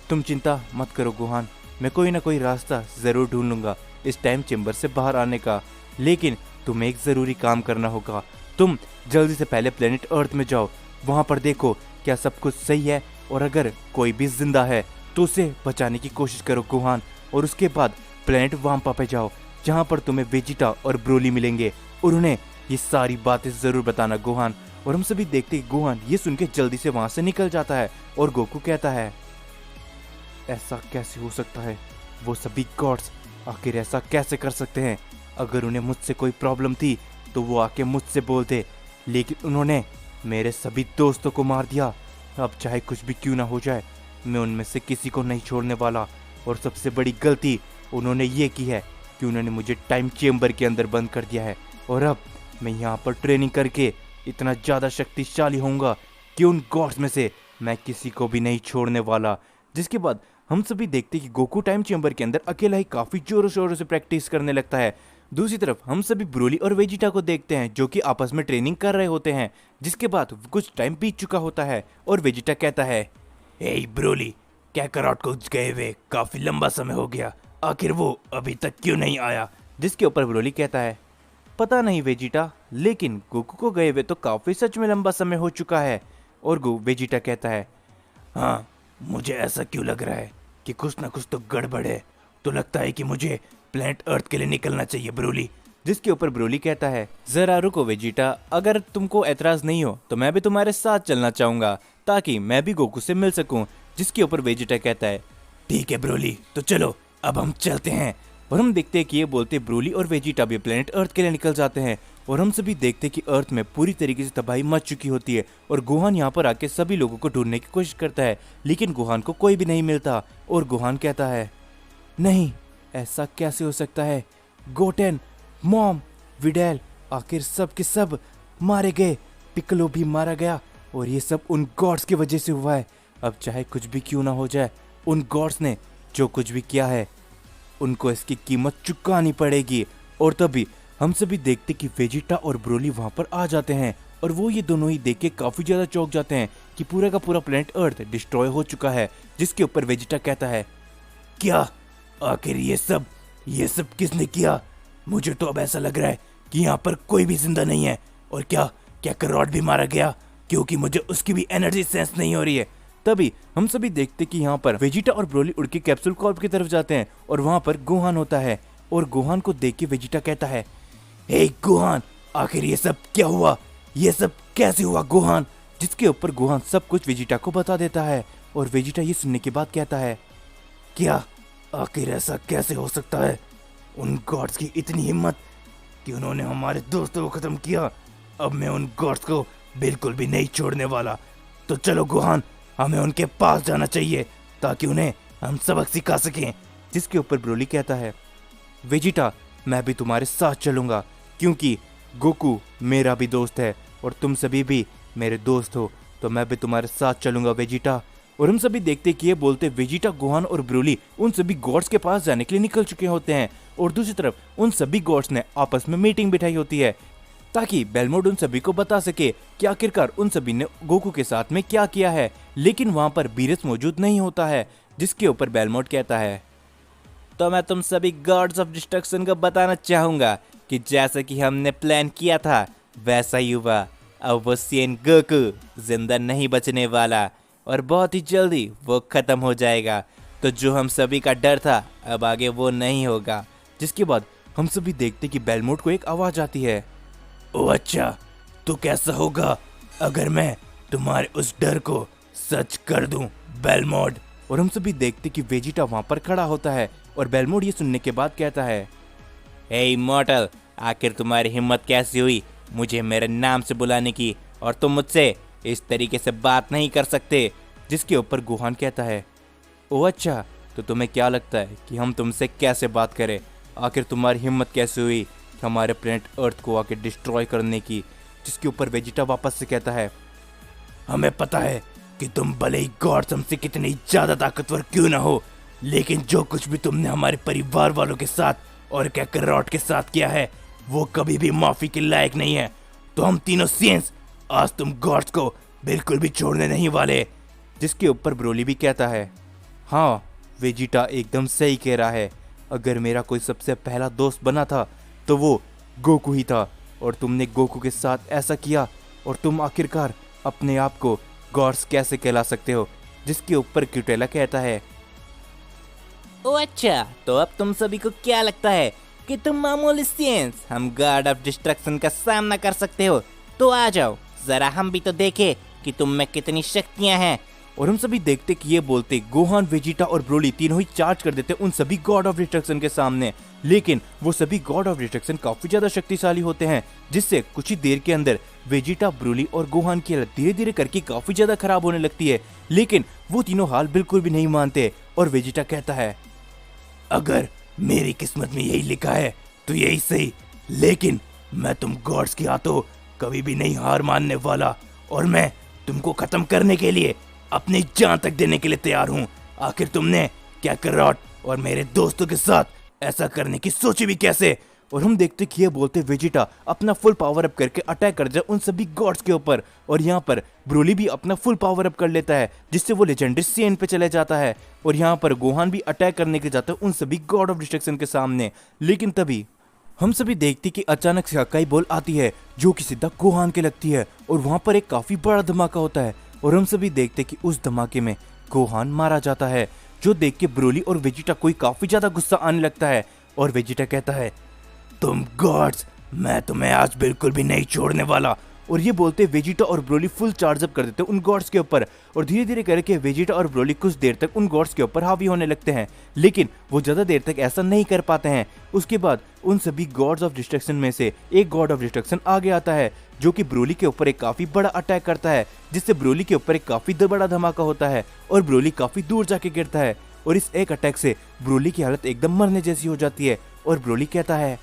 तुम चिंता मत करो गोहान, मैं कोई ना कोई रास्ता जरूर ढूंढ लूंगा इस टाइम चेम्बर से बाहर आने का, लेकिन तुम्हें एक जरूरी काम करना होगा। तुम जल्दी से पहले प्लेनेट अर्थ में जाओ, वहां पर देखो क्या सब कुछ सही है, और अगर कोई भी जिंदा है तो उसे बचाने की कोशिश करो गोहान। और उसके बाद प्लेनेट वाम्पा पे जाओ, जहां पर तुम्हें वेजिटा और ब्रोली मिलेंगे, और उन्हें ये सारी बातें जरूर बताना गोहान। और हम सभी देखते कि गोहान ये सुन के जल्दी से वहां से निकल जाता है, और गोकू कहता है, ऐसा कैसे हो सकता है? वो सभी गॉड्स आखिर ऐसा कैसे कर सकते हैं? अगर उन्हें मुझसे कोई प्रॉब्लम थी तो वो आके मुझसे बोलते, लेकिन उन्होंने मेरे सभी दोस्तों को मार दिया। अब चाहे कुछ भी क्यों ना हो जाए, मैं उनमें से किसी को नहीं छोड़ने वाला। और सबसे बड़ी गलती उन्होंने ये की है कि उन्होंने मुझे टाइम चेम्बर के अंदर बंद कर दिया है, और अब मैं यहाँ पर ट्रेनिंग करके इतना ज़्यादा शक्तिशाली होऊंगा कि उन गॉड्स में से मैं किसी को भी नहीं छोड़ने वाला। जिसके बाद हम सभी देखते कि गोकू टाइम चेम्बर के अंदर अकेला ही काफ़ी जोरों शोरों से प्रैक्टिस करने लगता है। दूसरी तरफ हम सभी ब्रोली और वेजिटा को देखते हैं जो कि आपस में ट्रेनिंग कर रहे होते हैं। जिसके बाद कुछ टाइम बीत चुका होता है और वेजिटा कहता है, हे ब्रोली, कैकरॉट को गए हुए काफी लंबा समय हो गया, आखिर वो अभी तक क्यों नहीं आया? जिसके ऊपर ब्रोली कहता है, पता नहीं वेजिटा, लेकिन गोकू को गए हुए तो काफी सच में लंबा समय हो चुका है। और वेजिटा कहता है, हाँ, मुझे ऐसा क्यों लग रहा है कि कुछ ना कुछ तो गड़बड़ है, तो लगता है कि मुझे प्लेनेट अर्थ के लिए निकलना चाहिए ब्रोली। जिसके ऊपर ब्रोली कहता है, जरा रुको वेजिटा, अगर तुमको ऐतराज नहीं हो तो मैं भी तुम्हारे साथ चलना चाहूंगा ताकि मैं भी गोकू से मिल सकूं। जिसके ऊपर वेजिटा कहता है, ठीक है ब्रोली, तो चलो अब हम चलते हैं। और हम देखते हैं कि ये बोलते ब्रोली और वेजिटा भी प्लेनेट अर्थ के लिए निकल जाते हैं। और हम सभी देखते हैं कि अर्थ में पूरी तरीके से तबाही मच चुकी होती है और गोहान यहाँ पर आके सभी लोगों को ढूंढने की कोशिश करता है, लेकिन गोहान को कोई भी नहीं मिलता। और गोहान कहता है, नहीं, ऐसा कैसे हो सकता है? गोटेन, मॉम, विडेल, आखिर सब के सब मारे गए, पिकलो भी मारा गया और ये सब उन गॉड्स की वजह से हुआ है। अब चाहे कुछ भी क्यों ना हो जाए, उन गॉड्स ने जो कुछ भी किया है उनको इसकी कीमत चुकानी पड़ेगी। और तभी हम सभी देखते कि वेजिटा और ब्रोली वहां पर आ जाते हैं और वो ये दोनों ही देख के काफी ज्यादा चौंक जाते हैं कि पूरा का पूरा प्लेनेट अर्थ डिस्ट्रॉय हो चुका है। जिसके ऊपर वेजिटा कहता है, क्या आखिर ये सब किसने किया? मुझे तो अब ऐसा लग रहा है कि यहाँ पर कोई भी जिंदा नहीं है। और क्या कैकरॉट भी मारा गया? क्योंकि मुझे उसकी भी एनर्जी सेंस नहीं हो रही है। तभी हम सभी देखते कि यहाँ पर वेजिटा और ब्रोली उड़ के कैप्सूल कॉर्प की तरफ जाते हैं और वहाँ पर गोहान होता है। और गोहान को देख के वेजिटा कहता है, हे गोहान, आखिर ये सब क्या हुआ? ये सब कैसे हुआ गोहान? जिसके ऊपर गोहान सब कुछ वेजिटा को बता देता है। और वेजिटा ये सुनने के बाद कहता है, क्या आखिर ऐसा कैसे हो सकता है? उन गॉड्स की इतनी हिम्मत कि उन्होंने हमारे दोस्तों को खत्म किया। अब मैं उन गॉड्स को बिल्कुल भी नहीं छोड़ने वाला। तो चलो गोहान, हमें उनके पास जाना चाहिए ताकि उन्हें हम सबक सिखा सकें। जिसके ऊपर ब्रोली कहता है, वेजिटा, मैं भी तुम्हारे साथ चलूंगा क्योंकि गोकू मेरा भी दोस्त है और तुम सभी भी मेरे दोस्त हो, तो मैं भी तुम्हारे साथ चलूंगा वेजिटा। और हम सभी देखते कि ये बोलते वेजिटा, गोहान और ब्रोली उन सभी गॉड्स के पास जाने के लिए निकल चुके होते हैं। और दूसरी तरफ उन सभी गॉड्स ने आपस में मीटिंग बिठाई होती है ताकि बेलमोड उन सभी को बता सके कि आखिरकार उन सभी ने गोकू के साथ में क्या किया है। लेकिन वहां पर बीरस मौजूद नहीं होता है। जिसके ऊपर बेलमोड कहता है, तो मैं तुम सभी गॉड्स ऑफ डिस्ट्रक्शन को बताना चाहूंगा कि जैसा कि हमने प्लान किया था वैसा ही हुआ। अब वो सेन गोकू जिंदा नहीं बचने वाला और बहुत ही जल्दी वो खत्म हो जाएगा। तो जो हम सभी का डर था अब आगे वो नहीं होगा। जिसके बाद हम सभी देखते कि बेलमोड को एक आवाज आती है, ओह अच्छा, तो कैसा होगा अगर मैं तुम्हारे उस डर को सच कर दूं बेलमोड? और हम सभी देखते कि वेजिटा वहां पर खड़ा होता है और बेलमोड ये सुनने के बाद कहता है, हे मॉर्टल, आखिर तुम्हारी हिम्मत कैसी हुई मुझे मेरे नाम से बुलाने की, और तुम मुझसे इस तरीके से बात नहीं कर सकते। जिसके ऊपर गोहान कहता है, ओह अच्छा, तो तुम्हें क्या लगता है कि हम तुमसे कैसे बात करें? आखिर तुम्हारी हिम्मत कैसे हुई हमारे प्लेनेट अर्थ को आके डिस्ट्रॉय करने की? जिसके ऊपर वेजिटा वापस से कहता है, हमें पता है कि तुम भले ही गॉड्स हमसे कितनी ज्यादा ताकतवर क्यों ना हो, लेकिन जो कुछ भी तुमने हमारे परिवार वालों के साथ और कैकरॉट के साथ किया है वो कभी भी माफी के लायक नहीं है। तो हम तीनों सेंस आज तुम गॉड्स को बिल्कुल भी छोड़ने नहीं वाले। जिसके ऊपर ब्रोली भी कहता है, हाँ, वेजिटा एकदम सही कह रहा है। अगर मेरा कोई सबसे पहला दोस्त बना था तो वो गोकू ही था, और तुमने गोकू के साथ ऐसा किया और तुम आखिरकार अपने आप को गॉड्स कैसे कहला सकते हो? जिसके ऊपर क्यूटेला कहता है, ओह अच्छा, तो अब तुम सभी को क्या लगता है कि तुम मामूली सेंस हम गॉड ऑफ डिस्ट्रक्शन का सामना कर सकते हो? तो आ जाओ, जरा हम भी तो देखें कि तुम में कितनी शक्तियां हैं। और हम सभी देखते कि ये बोलते गोहान, वेजिटा और ब्रोली तीनों ही चार्ज कर देते उन सभी गॉड ऑफ डिस्ट्रक्शन के सामने। लेकिन वो सभी गॉड ऑफ डिस्ट्रक्शन काफी ज्यादा शक्तिशाली होते हैं, जिससे कुछ ही देर के अंदर वेजिटा, ब्रोली और गोहान की हालत धीरे धीरे करके काफी ज्यादा खराब होने लगती है। लेकिन वो तीनों हाल बिल्कुल भी नहीं मानते और वेजिटा कहता है, अगर मेरी किस्मत में यही लिखा है तो यही सही, लेकिन मैं तुम गॉड्स के हाथों कभी भी नहीं हार मानने वाला, और मैं तुमको खत्म करने के लिए अपनी जान तक देने के लिए तैयार हूँ। आखिर तुमने कैकरॉट और मेरे दोस्तों के साथ ऐसा करने की सोची भी कैसे? और हम देखते कि ये बोलते वेजिटा अपना फुल पावर अप करके अटैक कर जाए उन सभी गॉड्स के ऊपर। और यहाँ पर ब्रोली भी अपना फुल पावर अप कर लेता है जिससे वो लेजेंडरी सेन पे चले जाता है। और यहाँ पर गोहान भी अटैक करने के जाता है उन सभी गॉड ऑफ डिस्ट्रक्शन के सामने। लेकिन तभी हम सभी देखते कि अचानक से अकाई बॉल आती है जो कि सीधा गोहान के लगती है और वहां पर एक काफी बड़ा धमाका होता है। और हम सभी देखते कि उस धमाके में गोहान मारा जाता है, जो देख के ब्रोली और वेजिटा को काफी ज्यादा गुस्सा आने लगता है। और वेजिटा कहता है, तुम गॉड्स, मैं तुम्हें आज बिल्कुल भी नहीं छोड़ने वाला। और ये बोलते वेजिटा और ब्रोली फुल चार्ज अप कर देते हैं उन गॉड्स के ऊपर। और धीरे धीरे करके वेजिटा और ब्रोली कुछ देर तक उन गॉड्स के ऊपर हावी होने लगते हैं, लेकिन वो ज्यादा देर तक ऐसा नहीं कर पाते हैं। उसके बाद उन सभी गॉड्स ऑफ डिस्ट्रक्शन में से एक गॉड ऑफ डिस्ट्रक्शन आगे आता है, जो कि ब्रोली के ऊपर एक काफी बड़ा अटैक करता है, जिससे ब्रोली के ऊपर एक काफी बड़ा धमाका होता है और ब्रोली काफी दूर जाके गिरता है। और इस एक अटैक से ब्रोली की हालत एकदम मरने जैसी हो जाती है। और ब्रोली कहता है,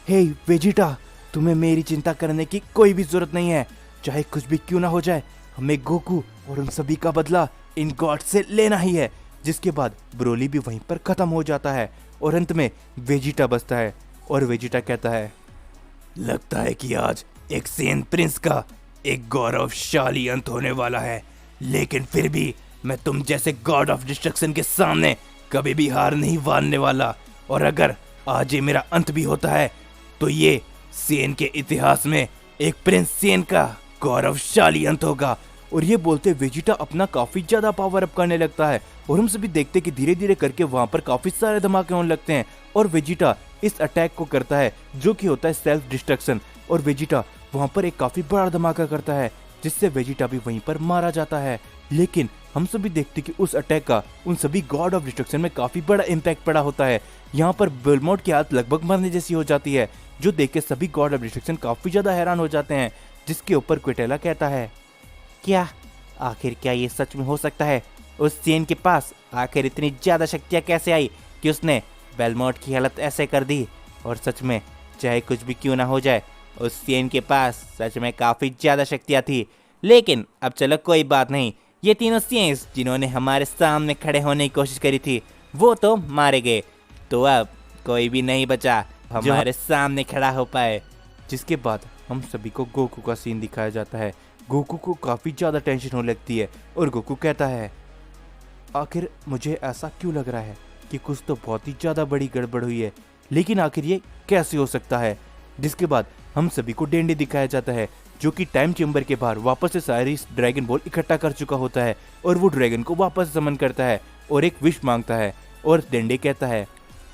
हे वेजिटा, तुम्हें मेरी चिंता करने की कोई भी जरूरत नहीं है। चाहे कुछ भी क्यों ना हो जाए, हमें गोकू और उन सभी का बदला इन गॉड से लेना ही है। जिसके बाद ब्रोली भी वहीं पर खत्म हो जाता है और अंत में वेजिटा बचता है। और वेजिटा कहता है, लगता है कि आज एक सेन प्रिंस का एक गौरवशाली अंत होने वाला है, लेकिन फिर भी मैं तुम जैसे गॉड ऑफ डिस्ट्रक्शन के सामने कभी भी हार नहीं मानने वाला। और अगर आज ये मेरा अंत भी होता है तो ये सेन के इतिहास में एक प्रिंस सेन का गौरवशाली अंत होगा। और ये बोलते वेजिटा अपना काफी ज्यादा पावर अप करने लगता है और हम सभी देखते कि धीरे धीरे करके वहां पर काफी सारे धमाके होने लगते हैं। और वेजिटा इस अटैक को करता है जो कि होता है सेल्फ डिस्ट्रक्शन। और वेजिटा वहां पर एक काफी बड़ा धमाका करता है जिससे वेजिटा भी वहीं पर मारा जाता है। लेकिन हम सभी देखते कि उस अटैक का उन सभी गॉड ऑफ डिस्ट्रक्शन में काफी बड़ा इम्पैक्ट पड़ा होता है। यहाँ पर बेलमोट की हालत लगभग मरने जैसी हो जाती है, जो देख के सभी गॉड ऑफ डिस्ट्रक्शन काफी ज्यादा हैरान हो जाते हैं। जिसके ऊपर क्विटेला कहता है, क्या आखिर क्या ये सच में हो सकता है? उस सेन के पास आखिर इतनी ज्यादा शक्तियां कैसे आई कि उसने बेलमोट की हालत ऐसे कर दी? और सच में चाहे कुछ भी क्यों ना हो जाए, उस सेन के पास सच में काफी ज्यादा शक्तियां थी। लेकिन अब चलो कोई बात नहीं, ये तीनों सेंस जिन्होंने हमारे सामने खड़े होने की कोशिश करी थी वो तो मारे गए, तो अब कोई भी नहीं बचा हमारे सामने खड़ा हो पाए। जिसके बाद हम सभी को गोकू का सीन दिखाया जाता है। गोकू को काफी ज्यादा टेंशन होने लगती है और गोकू कहता है, आखिर मुझे ऐसा क्यों लग रहा है कि कुछ तो बहुत ही ज्यादा बड़ी गड़बड़ हुई है, लेकिन आखिर ये कैसे हो सकता है? जिसके बाद हम सभी को डेंडे दिखाया जाता है जो कि टाइम चेम्बर के बाहर वापस से सारी ड्रैगन बॉल इकट्ठा कर चुका होता है और वो ड्रैगन को वापस समन करता है और एक विश मांगता है। और डेंडे कहता है,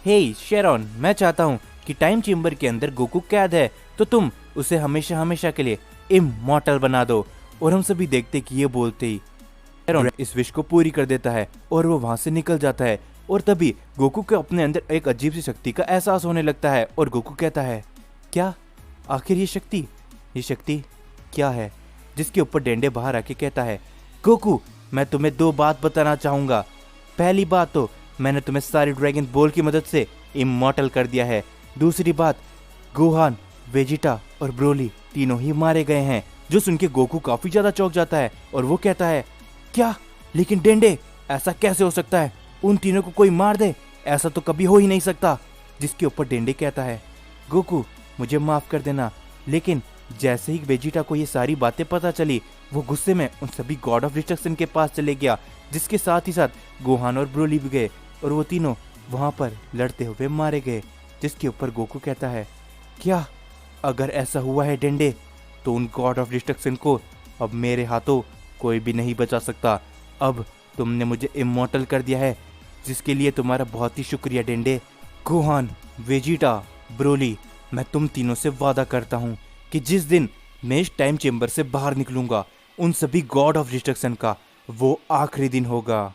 हे शेरॉन, मैं चाहता हूँ कि टाइम चेम्बर के अंदर गोकू कैद है, तो तुम उसे हमेशा हमेशा के लिए इमॉर्टल बना दो। और हम सभी देखते कि ये बोलते ही शेरॉन इस विश को पूरी कर देता है और वो वहां से निकल जाता है। और तभी गोकू के अपने अंदर एक अजीब सी शक्ति का एहसास होने लगता है और गोकू कहता है, क्या आखिर ये शक्ति क्या है? जिसके ऊपर डेंडे बाहर आके कहता है, गोकू, मैं तुम्हें दो बात बताना चाहूंगा। पहली बात तो मैंने तुम्हें सारी ड्रैगन बॉल की मदद से इमॉर्टल कर दिया है। दूसरी बात, गोहान, वेजिटा और ब्रोली तीनों ही मारे गए हैं। जो सुन के गोकू काफी ज्यादा चौंक जाता है और वो कहता है, क्या? लेकिन डेंडे, ऐसा कैसे हो सकता है? उन तीनों को कोई मार दे, ऐसा तो कभी हो ही नहीं सकता। जिसके ऊपर डेंडे कहता है, गोकू, मुझे माफ कर देना, लेकिन जैसे ही वेजिटा को ये सारी बातें पता चली, वो गुस्से में उन सभी गॉड ऑफ डिस्ट्रक्शन के पास चले गया, जिसके साथ ही साथ गोहान और ब्रोली भी गए और वो तीनों वहां पर लड़ते हुए मारे गए। जिसके ऊपर गोकू कहता है, क्या अगर ऐसा हुआ है डेंडे, तो उन गॉड ऑफ डिस्ट्रक्शन को अब मेरे हाथों कोई भी नहीं बचा सकता। अब तुमने मुझे इमॉर्टल कर दिया है, जिसके लिए तुम्हारा बहुत ही शुक्रिया डेंडे। गोहान, वेजिटा, ब्रोली, मैं तुम तीनों से वादा करता हूँ कि जिस दिन मैं इस टाइम चेम्बर से बाहर निकलूंगा, उन सभी गॉड ऑफ डिस्ट्रक्शन का वो आखिरी दिन होगा।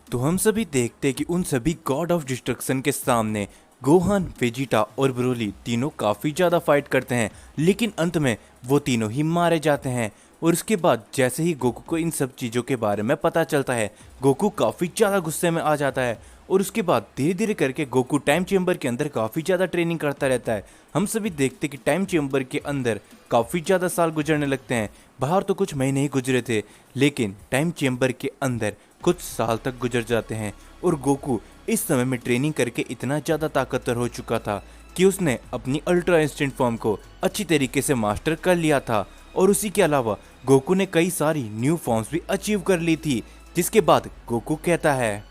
तो हम सभी देखते कि उन सभी गॉड ऑफ डिस्ट्रक्शन के सामने गोहान, वेजिटा और ब्रोली तीनों काफी ज्यादा फाइट करते हैं, लेकिन अंत में वो तीनों ही मारे जाते हैं। और उसके बाद जैसे ही गोकू को इन सब चीजों के बारे में पता चलता है, गोकू काफी ज्यादा गुस्से में आ जाता है। और उसके बाद धीरे धीरे करके गोकू टाइम चेम्बर के अंदर काफी ज्यादा ट्रेनिंग करता रहता है। हम सभी देखते कि टाइम चेम्बर के अंदर काफी ज्यादा साल गुजरने लगते हैं। बाहर तो कुछ महीने ही गुजरे थे, लेकिन टाइम चेम्बर के अंदर कुछ साल तक गुजर जाते हैं। और गोकू इस समय में ट्रेनिंग करके इतना ज़्यादा ताकतवर हो चुका था कि उसने अपनी अल्ट्रा इंस्टेंट फॉर्म को अच्छी तरीके से मास्टर कर लिया था। और उसी के अलावा गोकू ने कई सारी न्यू फॉर्म्स भी अचीव कर ली थी, जिसके बाद गोकू कहता है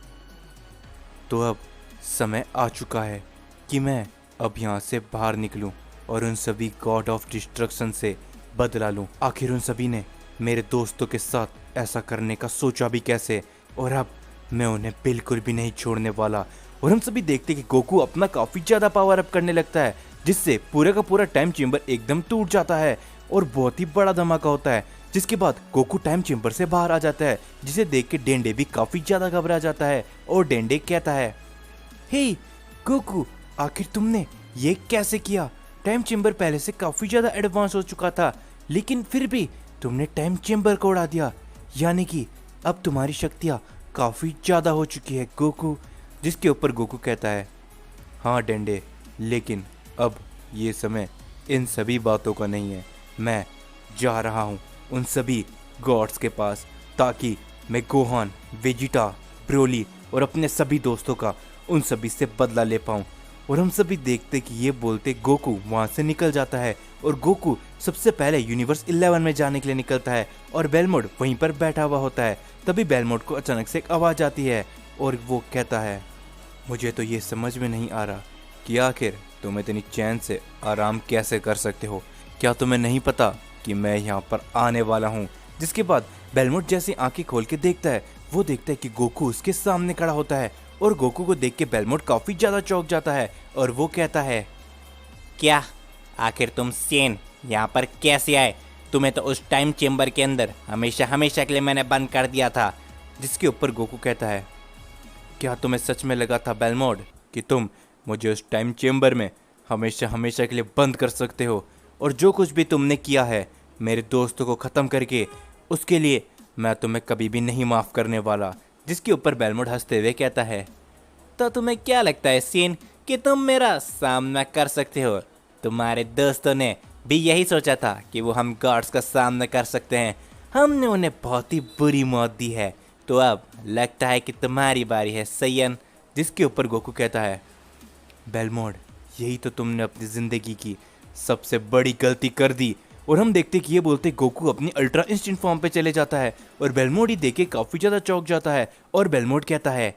तो अब समय आ चुका है कि मैं अब यहाँ से बाहर निकलूं और उन सभी गॉड ऑफ डिस्ट्रक्शन से बदला लूं। आखिर उन सभी ने मेरे दोस्तों के साथ ऐसा करने का सोचा भी कैसे, और अब मैं उन्हें बिल्कुल भी नहीं छोड़ने वाला। और हम सभी देखते कि गोकू अपना काफ़ी ज़्यादा पावर अप करने लगता है, जिससे पूरा का पूरा टाइम चेम्बर एकदम टूट जाता है और बहुत ही बड़ा धमाका होता है। जिसके बाद गोकू टाइम चेम्बर से बाहर आ जाता है, जिसे देख के डेंडे भी काफ़ी ज़्यादा घबरा जाता है। और डेंडे कहता है हे गोकू, आखिर तुमने ये कैसे किया? टाइम चेम्बर पहले से काफ़ी ज़्यादा एडवांस हो चुका था, लेकिन फिर भी तुमने टाइम चेम्बर को उड़ा दिया, यानी कि अब तुम्हारी शक्तियाँ काफ़ी ज़्यादा हो चुकी है गोकू। जिसके ऊपर गोकू कहता है हाँ डेंडे, लेकिन अब ये समय इन सभी बातों का नहीं है। मैं जा रहा हूँ उन सभी गॉड्स के पास, ताकि मैं गोहान, वेजिटा, ब्रोली और अपने सभी दोस्तों का उन सभी से बदला ले पाऊँ। और हम सभी देखते कि ये बोलते गोकू वहाँ से निकल जाता है और गोकू सबसे पहले यूनिवर्स 11 में जाने के लिए निकलता है और बेलमोड वहीं पर बैठा हुआ होता है। तभी बेलमोड को अचानक से एक आवाज़ आती है और वो कहता है मुझे तो ये समझ में नहीं आ रहा कि आखिर तुम इतनी चैन से आराम कैसे कर सकते हो। क्या तुम्हें नहीं पता कि मैं यहाँ पर आने वाला हूँ? जिसके बाद बेलमोड जैसे आंखें खोल के देखता है, वो देखता है कि गोकू उसके सामने खड़ा होता है और गोकू को देख के बेलमोड काफ़ी ज़्यादा चौंक जाता है और वो कहता है क्या आखिर तुम सेन यहाँ पर कैसे आए? तुम्हें तो उस टाइम चेम्बर के अंदर हमेशा हमेशा के लिए मैंने बंद कर दिया था। जिसके ऊपर गोकू कहता है क्या तुम्हें सच में लगा था बेलमोड कि तुम मुझे उस टाइम चेम्बर में हमेशा हमेशा के लिए बंद कर सकते हो? और जो कुछ भी तुमने किया है मेरे दोस्तों को ख़त्म करके, उसके लिए मैं तुम्हें कभी भी नहीं माफ़ करने वाला। जिसके ऊपर बेलमोड हंसते हुए कहता है तो तुम्हें क्या लगता है सेन कि तुम मेरा सामना कर सकते हो? तुम्हारे दोस्तों ने भी यही सोचा था कि वो हम गॉड्स का सामना कर सकते हैं। हमने उन्हें बहुत ही बुरी मौत दी है, तो अब लगता है कि तुम्हारी बारी है सयन। जिसके ऊपर गोकू कहता है बेलमोड, यही तो तुमने अपनी ज़िंदगी की सबसे बड़ी गलती कर दी। और हम देखते कि ये बोलते गोकू अपनी अल्ट्रा इंस्टेंट फॉर्म पे चले जाता है और बेलमोड ही देखे काफ़ी ज़्यादा चौंक जाता है। और बेलमोड कहता है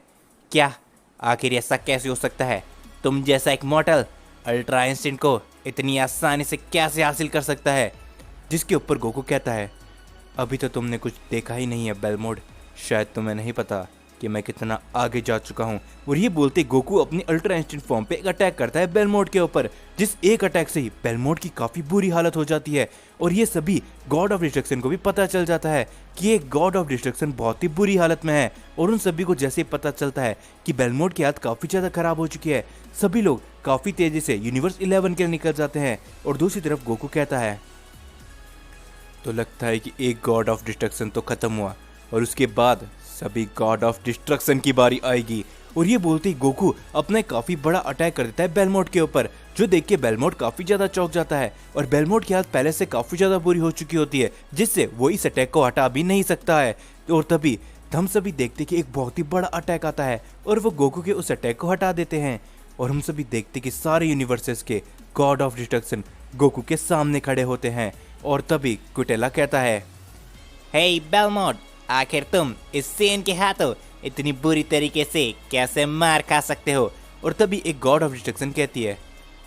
क्या आखिर ऐसा कैसे हो सकता है? तुम जैसा एक मॉडल अल्ट्रा इंस्टेंट को इतनी आसानी से कैसे हासिल कर सकता है? जिसके ऊपर गोकू कहता है अभी तो तुमने कुछ देखा ही नहीं है बेलमोड, शायद तुम्हें नहीं पता कि मैं कितना आगे जा चुका हूँ। और ये बोलते गोकू अपनी अल्ट्रा इंस्टेंट फॉर्म पे एक अटैक करता है बेलमोड के ऊपर, जिस एक अटैक से ही बेलमोड की काफ़ी बुरी हालत हो जाती है। और ये सभी गॉड ऑफ डिस्ट्रक्शन को भी पता चल जाता है कि ये गॉड ऑफ डिस्ट्रक्शन बहुत ही बुरी हालत में है। और उन सभी को जैसे ही पता चलता है कि बेलमोड की हालत काफ़ी ज़्यादा खराब हो चुकी है, सभी लोग काफ़ी तेज़ी से यूनिवर्स 11 के लिए निकल जाते हैं। और दूसरी तरफ गोकू कहता है तो लगता है कि एक गॉड ऑफ डिस्ट्रक्शन तो ख़त्म हुआ और उसके बाद सभी गॉड ऑफ डिस्ट्रक्शन की बारी आएगी। और ये बोलते ही गोकू अपना काफ़ी बड़ा अटैक कर देता है बेलमोड के ऊपर, जो देख के बेलमोड काफ़ी ज़्यादा चौंक जाता है। और बेलमोड की हालत पहले से काफ़ी ज़्यादा बुरी हो चुकी होती है, जिससे वो इस अटैक को हटा भी नहीं सकता है। और तभी हम सभी देखते कि एक बहुत ही बड़ा अटैक आता है और वो गोकू के उस अटैक को हटा देते हैं। और हम सभी देखते कि सारे यूनिवर्सेस के गॉड ऑफ डिस्ट्रक्शन गोकू के सामने खड़े होते हैं। और तभी कुटेला कहता है हे बेलमोड, आखिर तुम इस सेन के हाथों इतनी बुरी तरीके से कैसे मार खा सकते हो? और तभी एक गॉड ऑफ डिस्ट्रक्शन कहती है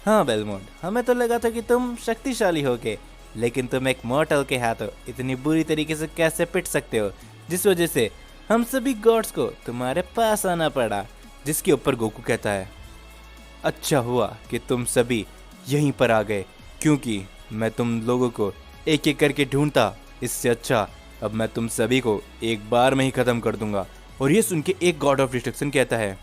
हाँ बेलमोड, हमें तो लगा था कि तुम शक्तिशाली होगे, लेकिन तुम एक मॉर्टल के हाथों इतनी बुरी तरीके से कैसे पिट सकते हो, जिस वजह से हम सभी गॉड्स को तुम्हारे पास आना पड़ा। जिसके ऊपर गोकू कहता है अच्छा हुआ कि तुम सभी यहीं पर आ गए, क्योंकि मैं तुम लोगों को एक एक करके ढूंढता, इससे अच्छा अब मैं तुम सभी को एक बार में ही ख़त्म कर दूंगा। और ये सुन के एक गॉड ऑफ डिस्ट्रक्शन कहता है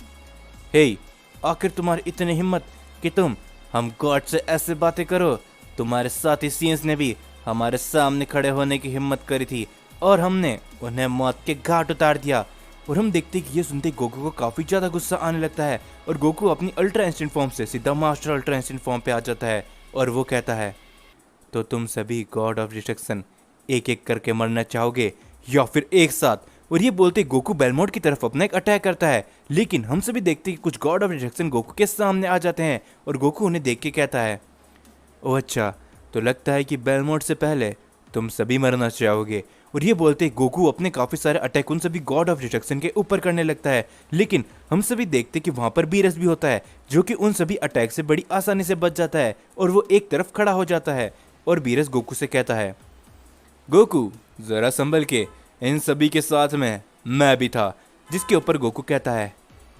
हे, आखिर तुम्हारी इतनी हिम्मत कि तुम हम गॉड से ऐसे बातें करो? तुम्हारे साथी सीएंस ने भी हमारे सामने खड़े होने की हिम्मत करी थी और हमने उन्हें मौत के घाट उतार दिया। और हम देखते कि ये सुनते गोकू को काफ़ी ज़्यादा गुस्सा आने लगता है और गोकू अपनी अल्ट्रा इंस्टेंट फॉर्म से सीधा मास्टर अल्ट्रा इंस्टेंट फॉर्म पे आ जाता है। और वो कहता है तो तुम सभी गॉड ऑफ डिस्ट्रक्शन एक एक करके मरना चाहोगे या फिर एक साथ और ये बोलते गोकू बेलमोड की तरफ अपना एक अटैक करता है, लेकिन हम सभी देखते हैं कि कुछ गॉड ऑफ डिस्ट्रक्शन गोकू के सामने आ जाते हैं और गोकू उन्हें देख के कहता है, ओह अच्छा, तो लगता है कि बेलमोड से पहले तुम सभी मरना चाहोगे। और ये बोलते गोकू अपने काफी सारे अटैक उन सभी गॉड ऑफ डिस्ट्रक्शन के ऊपर करने लगता है, लेकिन हम सभी देखते कि वहां पर बीरस भी होता है जो कि उन सभी अटैक से बड़ी आसानी से बच जाता है और वो एक तरफ खड़ा हो जाता है। और बीरस गोकू से कहता है, गोकू जरा संभल के, इन सभी के साथ में मैं भी था। जिसके ऊपर गोकू कहता है,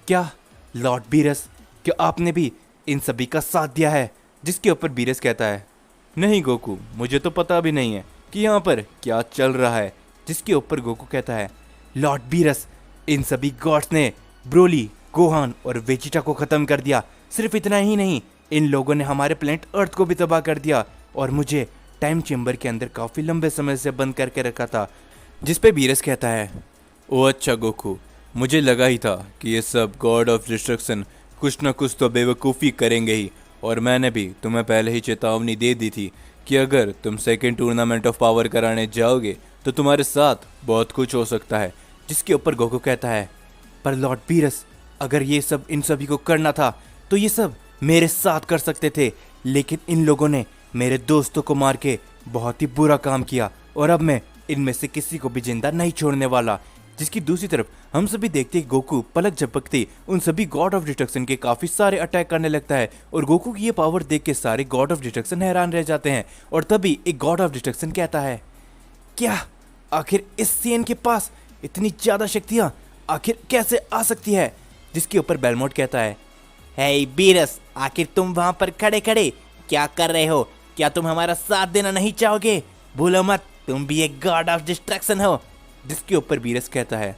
क्या लॉर्ड बीरस, क्या आपने भी इन सभी का साथ दिया है? जिसके ऊपर बीरस कहता है, नहीं गोकू, मुझे तो पता भी नहीं है कि यहाँ पर क्या चल रहा है। जिसके ऊपर गोकू कहता है, लॉर्ड बीरस, इन सभी गॉड्स ने ब्रोली, गोहान और वेजिटा को खत्म कर दिया। सिर्फ इतना ही नहीं, इन लोगों ने हमारे प्लेनेट अर्थ को भी तबाह कर दिया और मुझे टाइम चेम्बर के अंदर काफी लंबे समय से बंद करके रखा था। जिस पे बीरस कहता है, ओ अच्छा गोकू, मुझे लगा ही था कि ये सब गॉड ऑफ डिस्ट्रक्शन कुछ न कुछ तो बेवकूफ़ी करेंगे ही, और मैंने भी तुम्हें पहले ही चेतावनी दे दी थी कि अगर तुम सेकेंड टूर्नामेंट ऑफ पावर कराने जाओगे तो तुम्हारे साथ बहुत कुछ हो सकता है। जिसके ऊपर गोकू कहता है, पर लॉर्ड बीरस, अगर ये सब इन सभी को करना था तो ये सब मेरे साथ कर सकते थे, लेकिन इन लोगों ने मेरे दोस्तों को मार के बहुत ही बुरा काम किया और अब मैं इनमें से किसी को भी जिंदा नहीं छोड़ने वाला। जिसकी दूसरी तरफ हम सभी देखते हैं गोकू पलक झपकते उन सभी गॉड ऑफ डिस्ट्रक्शन के काफी सारे अटैक करने लगता है और गोकू की ये पावर देख के सारे गॉड ऑफ डिस्ट्रक्शन हैरान रह जाते हैं। और तभी एक गॉड ऑफ डिस्ट्रक्शन कहता है, क्या आखिर इस सीएन के पास इतनी ज्यादा शक्तियां आखिर कैसे आ सकती है? जिसके ऊपर बेलमोड कहता है, हे बीरस, आखिर तुम वहां पर खड़े खड़े क्या कर रहे हो? क्या तुम हमारा साथ देना नहीं चाहोगे? भूलो मत, तुम भी एक गॉड ऑफ डिस्ट्रक्शन हो। जिसके ऊपर बीरस कहता है,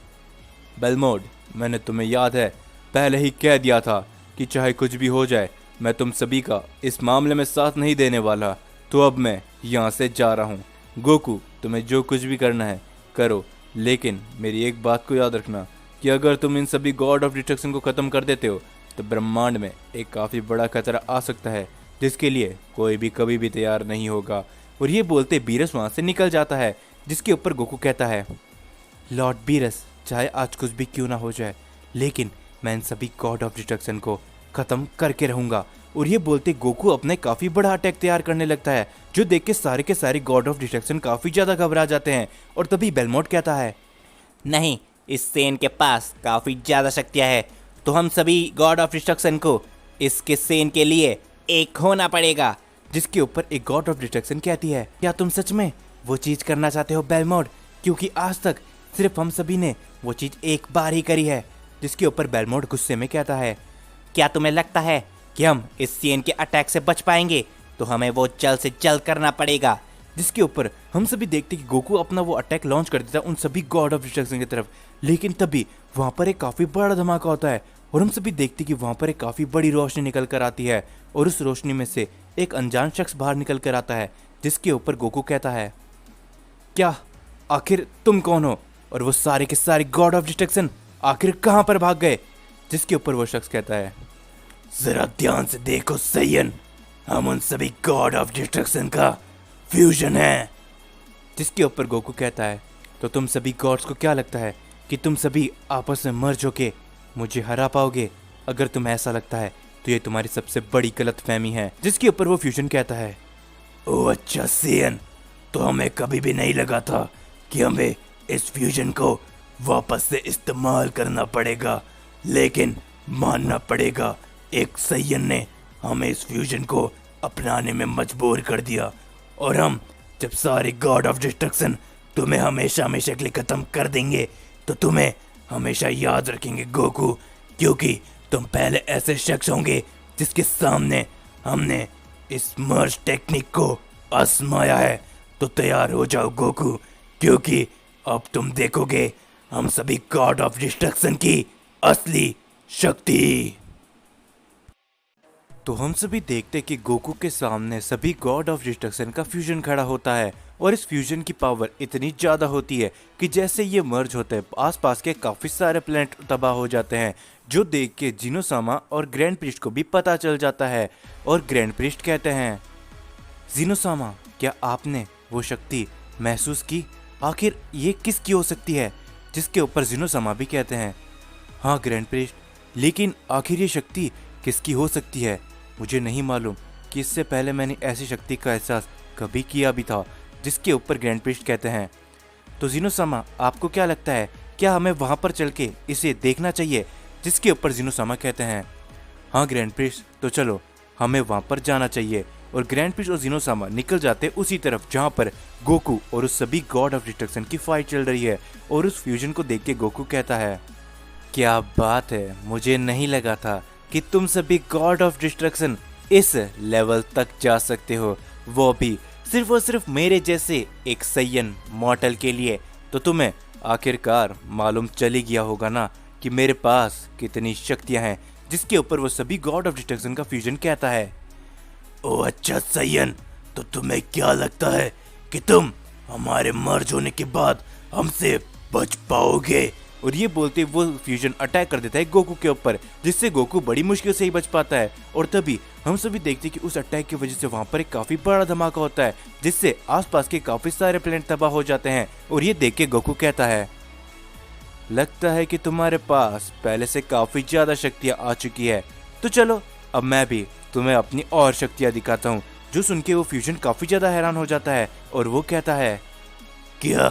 बेलमोड, मैंने तुम्हें याद है पहले ही कह दिया था कि चाहे कुछ भी हो जाए मैं तुम सभी का इस मामले में साथ नहीं देने वाला, तो अब मैं यहाँ से जा रहा हूँ। गोकू, तुम्हें जो कुछ भी करना है करो, लेकिन मेरी एक बात को याद रखना कि अगर तुम इन सभी गॉड ऑफ डिस्ट्रक्शन को ख़त्म कर देते हो तो ब्रह्मांड में एक काफ़ी बड़ा खतरा आ सकता है जिसके लिए कोई भी कभी भी तैयार नहीं होगा। और ये बोलते बीरस वहाँ से निकल जाता है। जिसके ऊपर गोकू कहता है, लॉर्ड बीरस, चाहे आज कुछ भी क्यों ना हो जाए, लेकिन मैं इन सभी गॉड ऑफ डिस्ट्रक्शन को ख़त्म करके रहूँगा। और ये बोलते गोकू अपने काफ़ी बड़ा अटैक तैयार करने लगता है, जो देख के सारे गॉड ऑफ डिस्ट्रक्शन काफ़ी ज़्यादा घबरा जाते हैं। और तभी बेलमोड कहता है, नहीं, इस सेन के पास काफ़ी ज़्यादा शक्तियाँ है, तो हम सभी गॉड ऑफ डिस्ट्रक्शन को इसके सेन के लिए एक होना पड़ेगा। जिसके ऊपर एक गॉड ऑफ डिस्ट्रक्शन कहती है, क्या तुम सच में वो चीज़ करना चाहते हो बेलमोड? क्योंकि आज तक सिर्फ हम सभी ने वो चीज़ एक बार ही करी है। जिसके ऊपर बेलमोड गुस्से में कहता है, क्या तुम्हें लगता है कि हम इस सेन के अटैक से बच पाएंगे? तो हमें वो जल्द से जल्द करना पड़ेगा। जिसके ऊपर हम सभी देखते कि गोकू अपना वो अटैक लॉन्च कर देता है उन सभी गॉड ऑफ डिस्ट्रक्शन की तरफ, लेकिन तभी वहाँ पर एक काफ़ी बड़ा धमाका होता है और हम सभी देखते कि वहाँ पर एक काफ़ी बड़ी रोशनी निकल कर आती है और उस रोशनी में से एक अनजान शख्स बाहर निकल कर आता है। जिसके ऊपर गोकू कहता है, क्या आखिर तुम कौन हो? और वो सारे के सारे गॉड ऑफ डिस्ट्रक्शन आखिर कहाँ पर भाग गए? जिसके ऊपर वो शख्स कहता है, जरा ध्यान से देखो सैयन, हम उन सभी गॉड ऑफ डिस्ट्रक्शन का फ्यूजन है। जिसके ऊपर गोकू कहता है, तो तुम सभी गॉड्स को क्या लगता है कि तुम सभी आपस में मर्ज होके मुझे हरा पाओगे? अगर तुम्हें ऐसा लगता है तो ये तुम्हारी सबसे बड़ी गलतफहमी है। जिसके ऊपर वो फ्यूजन कहता है, ओह अच्छा सैयन, तो हमें कभी भी नहीं लगा था कि हमें इस फ्यूजन को वापस से इस्तेमाल करना पड़ेगा, लेकिन मानना पड़ेगा एक सैयन ने हमें इस फ्यूजन को अपनाने में मजबूर कर दिया। और हम जब सारे गॉड ऑफ डिस्ट्रक्शन तुम्हें हमेशा हमेशा के लिए खत्म कर देंगे तो तुम्हें हमेशा याद रखेंगे गोकू, क्योंकि तुम पहले ऐसे शख्स होंगे जिसके सामने हमने इस मर्ज टेक्निक को आजमाया है। तो तैयार हो जाओ गोकू, क्योंकि अब तुम देखोगे हम सभी गॉड ऑफ डिस्ट्रक्शन की असली शक्ति। तो हम सभी देखते कि गोकू के सामने सभी गॉड ऑफ डिस्ट्रक्शन का फ्यूजन खड़ा होता है और इस फ्यूजन की पावर इतनी ज़्यादा होती है कि जैसे ये मर्ज होते हैं आसपास के काफ़ी सारे प्लैनेट तबाह हो जाते हैं, जो देख के जिनोसामा और ग्रैंड प्रिस्ट को भी पता चल जाता है। और ग्रैंड प्रिस्ट कहते हैं, जिनोसामा, क्या आपने वो शक्ति महसूस की? आखिर ये किसकी हो सकती है? जिसके ऊपर जिनोसामा भी कहते हैं, हाँ ग्रैंड प्रिस्ट, लेकिन आखिर ये शक्ति किसकी हो सकती है? मुझे नहीं मालूम कि इससे पहले मैंने ऐसी शक्ति का एहसास कभी किया भी था। जिसके ऊपर ग्रैंड प्रिस्ट कहते हैं, तो जिनोसामा आपको क्या लगता है, क्या हमें वहाँ पर चल के इसे देखना चाहिए? जिसके ऊपर जिनोसामा कहते हैं, हाँ ग्रैंड प्रिस्ट, तो चलो हमें वहाँ पर जाना चाहिए। और ग्रैंड प्रिस्ट और जिनोसामा निकल जाते उसी तरफ जहाँ पर गोकू और उस सभी गॉड ऑफ डिस्ट्रक्शन की फाइट चल रही है। और उस फ्यूजन को देख के गोकू कहता है, क्या बात है, मुझे नहीं लगा था कि तुम सभी गॉड ऑफ डिस्ट्रक्शन इस लेवल तक जा सकते हो, वो भी सिर्फ और सिर्फ मेरे जैसे एक सैयन मॉर्टल के लिए। तो तुम्हें आखिरकार मालूम चल ही गया होगा ना कि मेरे पास कितनी शक्तियां हैं। जिसके ऊपर वो सभी गॉड ऑफ डिस्ट्रक्शन का फ्यूजन कहता है, ओ अच्छा सैयन, तो तुम्हें क्या लगता है कि तुम हमारे मर्ज होने के बाद हमसे बच पाओगे? और ये बोलते वो फ्यूजन अटैक कर देता है गोकू के ऊपर, जिससे गोकू बड़ी मुश्किल से ही बच पाता है। और तभी हम सभी देखते हैं कि उस अटैक की वजह से वहां पर एक काफी बड़ा धमाका होता है, जिससे आसपास के काफी सारे प्लेनेट तबाह हो जाते हैं। और ये देख के गोकू कहता है, लगता है कि तुम्हारे पास पहले से काफी ज्यादा शक्तियां आ चुकी है, तो चलो अब मैं भी तुम्हें अपनी और शक्तियां दिखाता हूँ। जो सुन के वो फ्यूजन काफी ज्यादा हैरान हो जाता है और वो कहता है, क्या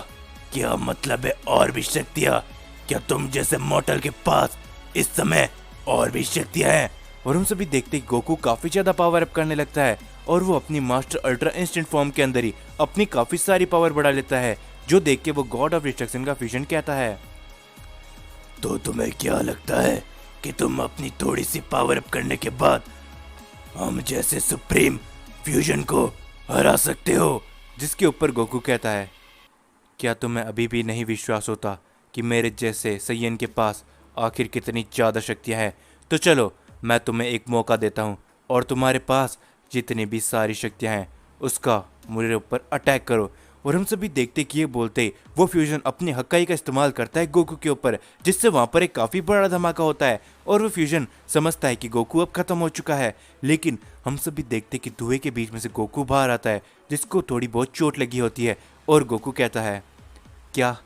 क्या मतलब है और भी शक्तियां? क्या तुम जैसे मॉर्टल के पास इस समय और भी शक्तियां हैं? और हम सभी देखते ही गोकू काफी ज्यादा पावर अप करने लगता है और वो अपनी मास्टर अल्ट्रा इंस्टेंट फॉर्म के अंदर ही अपनी काफी सारी पावर बढ़ा लेता है। जो देख के वो गॉड ऑफ डिस्ट्रक्शन का फ्यूजन कहता है, तो तुम्हें क्या लगता है कि तुम अपनी थोड़ी सी पावर अप करने के बाद हम जैसे सुप्रीम फ्यूजन को हरा सकते हो? जिसके ऊपर गोकू कहता है, क्या तुम्हें अभी भी नहीं विश्वास होता कि मेरे जैसे सैयन के पास आखिर कितनी ज़्यादा शक्तियाँ हैं? तो चलो मैं तुम्हें एक मौका देता हूँ और तुम्हारे पास जितनी भी सारी शक्तियाँ हैं उसका मेरे ऊपर अटैक करो। और हम सभी देखते कि ये बोलते ही वो फ्यूजन अपनी हक्काई का इस्तेमाल करता है गोकू के ऊपर, जिससे वहाँ पर एक काफ़ी बड़ा धमाका होता है। और वो फ्यूजन समझता है कि गोकू अब खत्म हो चुका है, लेकिन हम सभी देखते कि धुएं के बीच में से गोकू बाहर आता है, जिसको थोड़ी बहुत चोट लगी होती है। और गोकू कहता है, क्या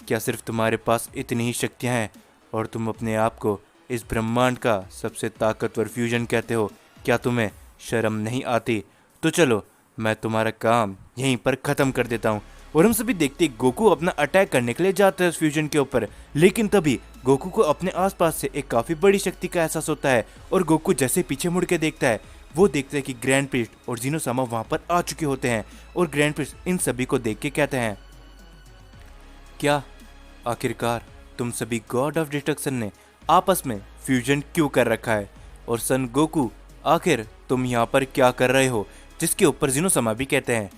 क्या सिर्फ तुम्हारे पास इतनी ही शक्तियाँ हैं और तुम अपने आप को इस ब्रह्मांड का सबसे ताकतवर फ्यूजन कहते हो? क्या तुम्हें शर्म नहीं आती? तो चलो मैं तुम्हारा काम यहीं पर ख़त्म कर देता हूँ। और हम सभी देखते गोकू अपना अटैक करने के लिए जाता है उस फ्यूजन के ऊपर, लेकिन तभी गोकू को अपने आसपास से एक काफ़ी बड़ी शक्ति का एहसास होता है। और गोकू जैसे पीछे मुड़ के देखता है, वो देखता है कि ग्रैंड प्रिस्ट और जिनोसामा वहाँ पर आ चुके होते हैं। और ग्रैंड प्रिस्ट इन सभी को देख के कहते हैं, क्या आखिरकार तुम सभी गॉड ऑफ डिस्ट्रक्शन ने आपस में फ्यूजन क्यों कर रखा है? और सन गोकू, आखिर तुम यहाँ पर क्या कर रहे हो? जिसके ऊपर जिनोसामा भी कहते हैं,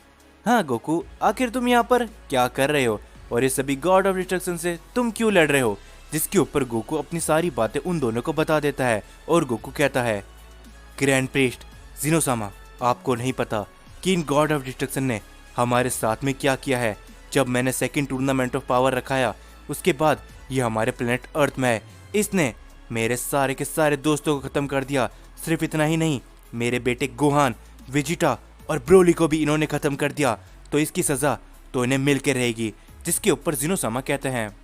हाँ गोकू, आखिर तुम यहाँ पर क्या कर रहे हो और ये सभी गॉड ऑफ डिस्ट्रक्शन से तुम क्यों लड़ रहे हो? जिसके ऊपर गोकू अपनी सारी बातें उन दोनों को बता देता है। और गोकू कहता है, ग्रैंड प्रिस्ट, जिनोसामा, आपको नहीं पता कि इन गॉड ऑफ डिस्ट्रक्शन ने हमारे साथ में क्या किया है। जब मैंने सेकंड टूर्नामेंट ऑफ पावर रखाया, उसके बाद ये हमारे प्लेनेट अर्थ में है। इसने मेरे सारे के सारे दोस्तों को ख़त्म कर दिया। सिर्फ इतना ही नहीं, मेरे बेटे गोहान, वेजिटा और ब्रोली को भी इन्होंने ख़त्म कर दिया। तो इसकी सज़ा तो इन्हें मिल के रहेगी। जिसके ऊपर जिनोसामा कहते हैं,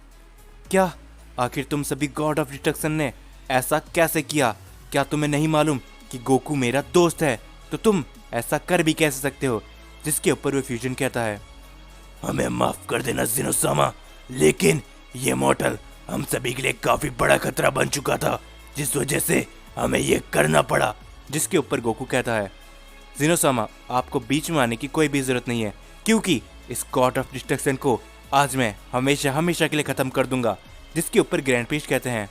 क्या आखिर तुम सभी गॉड ऑफ डिस्ट्रक्शन ने ऐसा कैसे किया? क्या तुम्हें नहीं मालूम कि गोकू मेरा दोस्त है? तो तुम ऐसा कर भी कैसे सकते हो? जिसके ऊपर वो फ्यूजन कहता है, हमें माफ़ कर देना जिनोसामा, लेकिन ये मॉर्टल हम सभी के लिए काफ़ी बड़ा खतरा बन चुका था, जिस वजह से हमें ये करना पड़ा। जिसके ऊपर गोकू कहता है, जिनोसामा, आपको बीच में आने की कोई भी ज़रूरत नहीं है, क्योंकि इस गॉड ऑफ डिस्ट्रक्शन को आज मैं हमेशा हमेशा के लिए ख़त्म कर दूंगा। जिसके ऊपर ग्रैंड प्रिस्ट कहते हैं,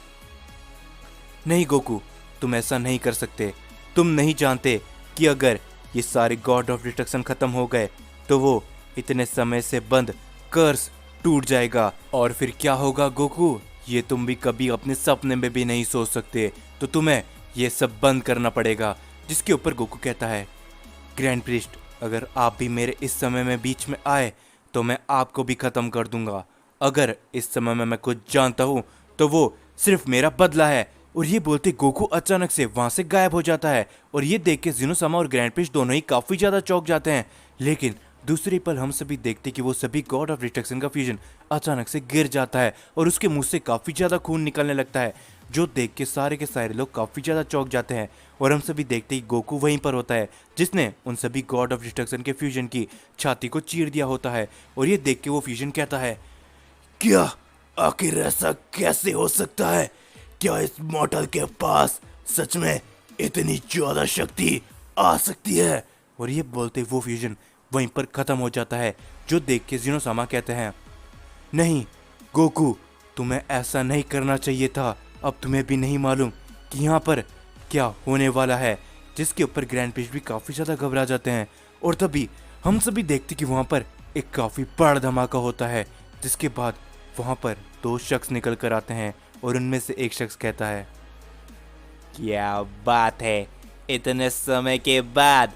नहीं गोकू, तुम ऐसा नहीं कर सकते। तुम नहीं जानते कि अगर ये सारे गॉड ऑफ डिस्ट्रक्शन ख़त्म हो गए तो वो इतने समय से बंद कर्स टूट जाएगा, और फिर क्या होगा गोकू, ये तुम भी कभी अपने सपने में भी नहीं सोच सकते। तो तुम्हें ये सब बंद करना पड़ेगा। जिसके ऊपर गोकू कहता है, ग्रैंड प्रिस्ट, अगर आप भी मेरे इस समय में बीच में आए तो मैं आपको भी ख़त्म कर दूंगा। अगर इस समय में मैं कुछ जानता हूँ तो वो सिर्फ मेरा बदला है। और ये बोलते गोकू अचानक से वहाँ से गायब हो जाता है। और ये देख के जिनोसामा और ग्रैंड प्रिस्ट दोनों ही काफ़ी ज़्यादा चौंक जाते हैं, लेकिन दूसरे पल हम सभी देखते कि वो सभी गॉड ऑफ डिस्ट्रक्शन का फ्यूजन अचानक से गिर जाता है और उसके मुंह से काफी ज्यादा खून निकलने लगता है, जो देख के सारे लोग काफी ज्यादा चौंक जाते हैं। और हम सभी देखते कि गोकू वहीं पर होता है जिसने उन सभी गॉड ऑफ डिस्ट्रक्शन के फ्यूजन की छाती को चीर दिया होता है। और ये देख के वो फ्यूजन कहता है, क्या आखिर ऐसा कैसे हो सकता है? क्या इस मॉर्टल के पास सच में इतनी ज्यादा शक्ति आ सकती है? और ये बोलते वो फ्यूजन वहीं पर खत्म हो जाता है, जो देख के ज़ीनोसामा कहते हैं, नहीं गोकू, तुम्हें ऐसा नहीं करना चाहिए था। अब तुम्हें भी नहीं मालूम कि यहाँ पर क्या होने वाला है। जिसके ऊपर ग्रैंड पिश भी काफ़ी ज़्यादा घबरा जाते हैं। और तभी हम सभी देखते कि वहाँ पर एक काफ़ी बड़ा धमाका होता है, जिसके बाद वहाँ पर दो शख्स निकल कर आते हैं और उनमें से एक शख्स कहता है, क्या बात है, इतने समय के बाद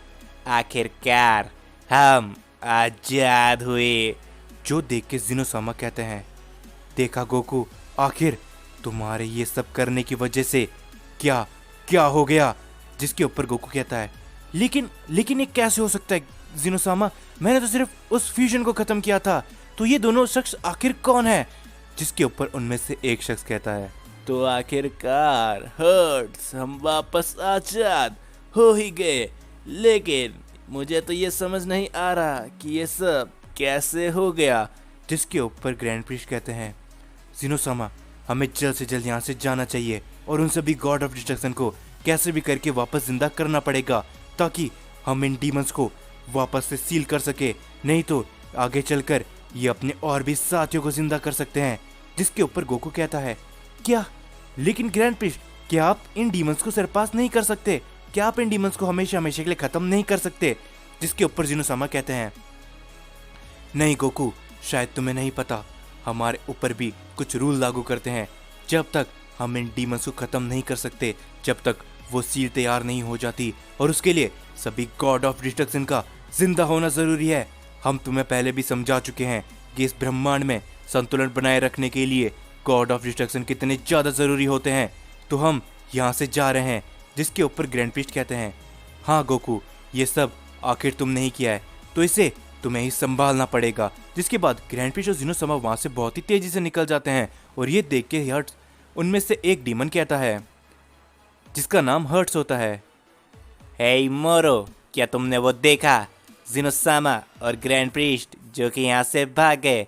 आखिरकार हम आजाद हुए। जो देख के ज़ीनोसामा कहते हैं, देखा गोकू, आखिर तुम्हारे ये सब करने की वजह से क्या क्या हो गया? जिसके ऊपर गोकू कहता है, लेकिन ये कैसे हो सकता है ज़ीनोसामा? मैंने तो सिर्फ उस फ्यूजन को खत्म किया था, तो ये दोनों शख्स आखिर कौन है? जिसके ऊपर उनमें से एक शख्स कहता है, तो आखिरकार हर्ट्स हम वापस आजाद हो ही गए, लेकिन मुझे तो ये समझ नहीं आ रहा कि ये सब कैसे हो गया। जिसके ऊपर ग्रैंड प्रिस्ट कहते हैं, ज़ीनोसामा, हमें जल्द से जल्द यहाँ से जाना चाहिए और उन सभी गॉड ऑफ डिस्ट्रक्शन को कैसे भी करके वापस जिंदा करना पड़ेगा, ताकि हम इन डीमंस को वापस से सील कर सके। नहीं तो आगे चलकर ये अपने और भी साथियों को जिंदा कर सकते हैं। जिसके ऊपर गोकू कहता है, क्या? लेकिन ग्रैंड प्रिस्ट, क्या आप इन डीमंस को सरपास नहीं कर सकते? क्या आप इन डीमंस को हमेशा हमेशा के लिए खत्म नहीं कर सकते? जिसके ऊपर ज़ीनोसामा कहते हैं, नहीं गोकू, शायद तुम्हें नहीं पता, हमारे ऊपर भी कुछ रूल लागू करते हैं। जब तक हम इन डीमंस को खत्म नहीं कर सकते, जब तक वो सील तैयार नहीं हो जाती, और उसके लिए सभी गॉड ऑफ डिस्ट्रक्शन का जिंदा होना जरूरी है। हम तुम्हें पहले भी समझा चुके हैं कि इस ब्रह्मांड में संतुलन बनाए रखने के लिए गॉड ऑफ डिस्ट्रक्शन कितने ज्यादा जरूरी होते हैं। तो हम यहाँ से जा रहे हैं। जिसके ऊपर ग्रैंड प्रिस्ट कहते हैं, हाँ गोकू, ये सब आखिर तुमने ही किया है, तो इसे तुम्हें ही संभालना पड़ेगा। जिसके बाद ग्रैंड प्रिस्ट और ज़ीनोसामा वहां से बहुत ही तेजी से निकल जाते हैं। और ये देख के हर्ट्स, उनमें से एक डीमन कहता है, जिसका नाम हर्ट्स होता है, हे मोरो, क्या तुमने वो देखा? ज़ीनोसामा और ग्रैंड प्रीस्ट जो कि यहाँ से भाग गए,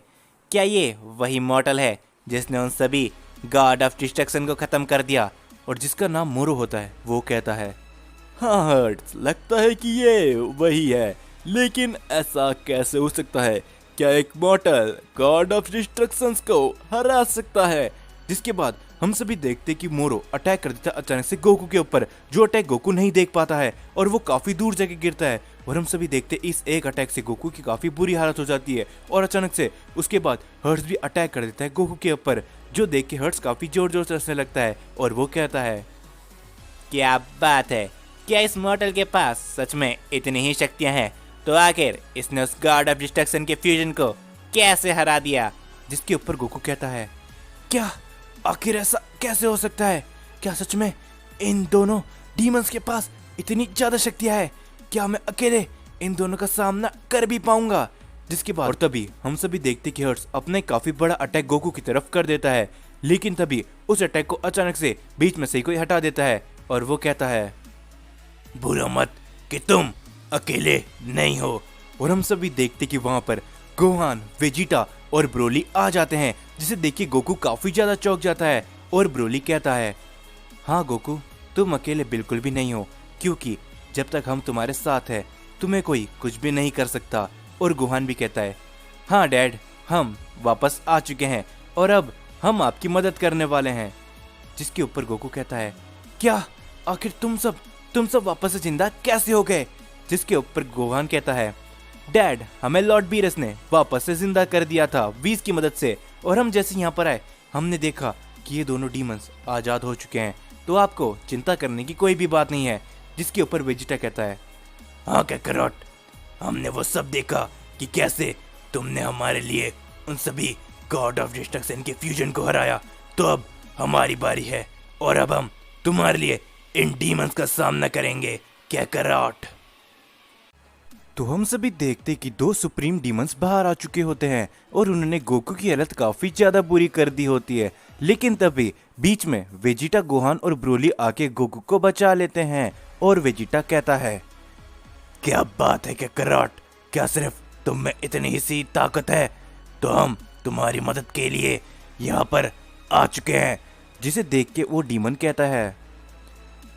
क्या ये वही मॉर्टल है जिसने उन सभी गॉड ऑफ डिस्ट्रक्शन को खत्म कर दिया? और जिसका नाम मोरो होता है, वो कहता है, हाँ हर्ट्स, लगता है कि ये वही है, लेकिन ऐसा कैसे हो सकता है? क्या एक मॉर्टल गॉड ऑफ डिस्ट्रक्शंस को हरा सकता है? जिसके बाद हम सभी देखते कि मोरो अटैक कर देता है अचानक से गोकू के ऊपर, जो अटैक गोकू नहीं देख पाता है और वो काफी दूर जाके गिरता है। और हम सभी देखते इस एक अटैक से गोकू की काफी बुरी हालत हो जाती है। और अचानक से उसके बाद हर्ट्स भी अटैक कर देता है गोकू के ऊपर, जो देख के हर्ट्स काफी जोर जोर से हंसने लगता है। और वो कहता है, क्या बात है, क्या इस मॉर्टल के पास सच में इतनी ही शक्तियां हैं? तो आखिर इसने उस गॉड ऑफ डिस्ट्रक्शन के फ्यूजन को कैसे हरा दिया? जिसके ऊपर गोकू कहता है, क्या आखिर ऐसा कैसे हो सकता है? क्या सच में इन दोनों डीमंस के पास इतनी ज्यादा शक्तियां है? क्या मैं अकेले इन दोनों का सामना कर भी पाऊंगा? जिसके बाद और तभी हम सभी देखते कि हर्ट्स अपने काफी बड़ा अटैक गोकू की तरफ कर देता है, लेकिन तभी उस अटैक को अचानक से बीच में से कोई हटा देता है। और वो कहता है, भूलो मत कि तुम अकेले नहीं हो। और हम सभी देखते कि वहां पर गोहान, वेजिटा और ब्रोली आ जाते हैं, जिसे देख के गोकू काफी ज्यादा चौंक जाता है। और ब्रोली कहता है, हाँ गोकू, तुम अकेले बिल्कुल भी नहीं हो, क्योंकि जब तक हम तुम्हारे साथ हैं तुम्हें कोई कुछ भी नहीं कर सकता। और गोहान भी कहता है, हाँ डैड, हम वापस आ चुके हैं और अब हम आपकी मदद करने वाले हैं। जिसके ऊपर गोकू कहता है, क्या आखिर तुम सब वापस से जिंदा कैसे हो गए? जिसके ऊपर गोहान कहता है, डैड, हमें लॉर्ड बीरस ने वापस से जिंदा कर दिया था वीज की मदद से, और हम जैसे यहाँ पर आए हमने देखा कि ये दोनों डीमंस आजाद हो चुके हैं, तो आपको चिंता करने की कोई भी बात नहीं है। जिसके ऊपर वेजिटा कहता है, हाँ कैकरॉट, हमने वो सब देखा कि कैसे तुमने हमारे लिए उन सभी गॉड ऑफ डिस्ट्रक्शन के फ्यूजन को हराया, तो अब हमारी बारी है और अब हम तुम्हारे लिए इन डीमंस का सामना करेंगे कैकरॉट। तो हम सभी देखते कि दो सुप्रीम डीमंस बाहर आ चुके होते हैं और उन्होंने गोकू की हालत काफी ज्यादा बुरी कर दी होती है। लेकिन तभी बीच में वेजिटा, गोहान और ब्रोली आके गोकू को बचा लेते हैं और वेजिटा कहता है, क्या बात है काकारोट, क्या सिर्फ तुम में इतनी ही सी ताकत है? तो हम तुम्हारी मदद के लिए यहाँ पर आ चुके हैं। जिसे देख के वो डीमन कहता है,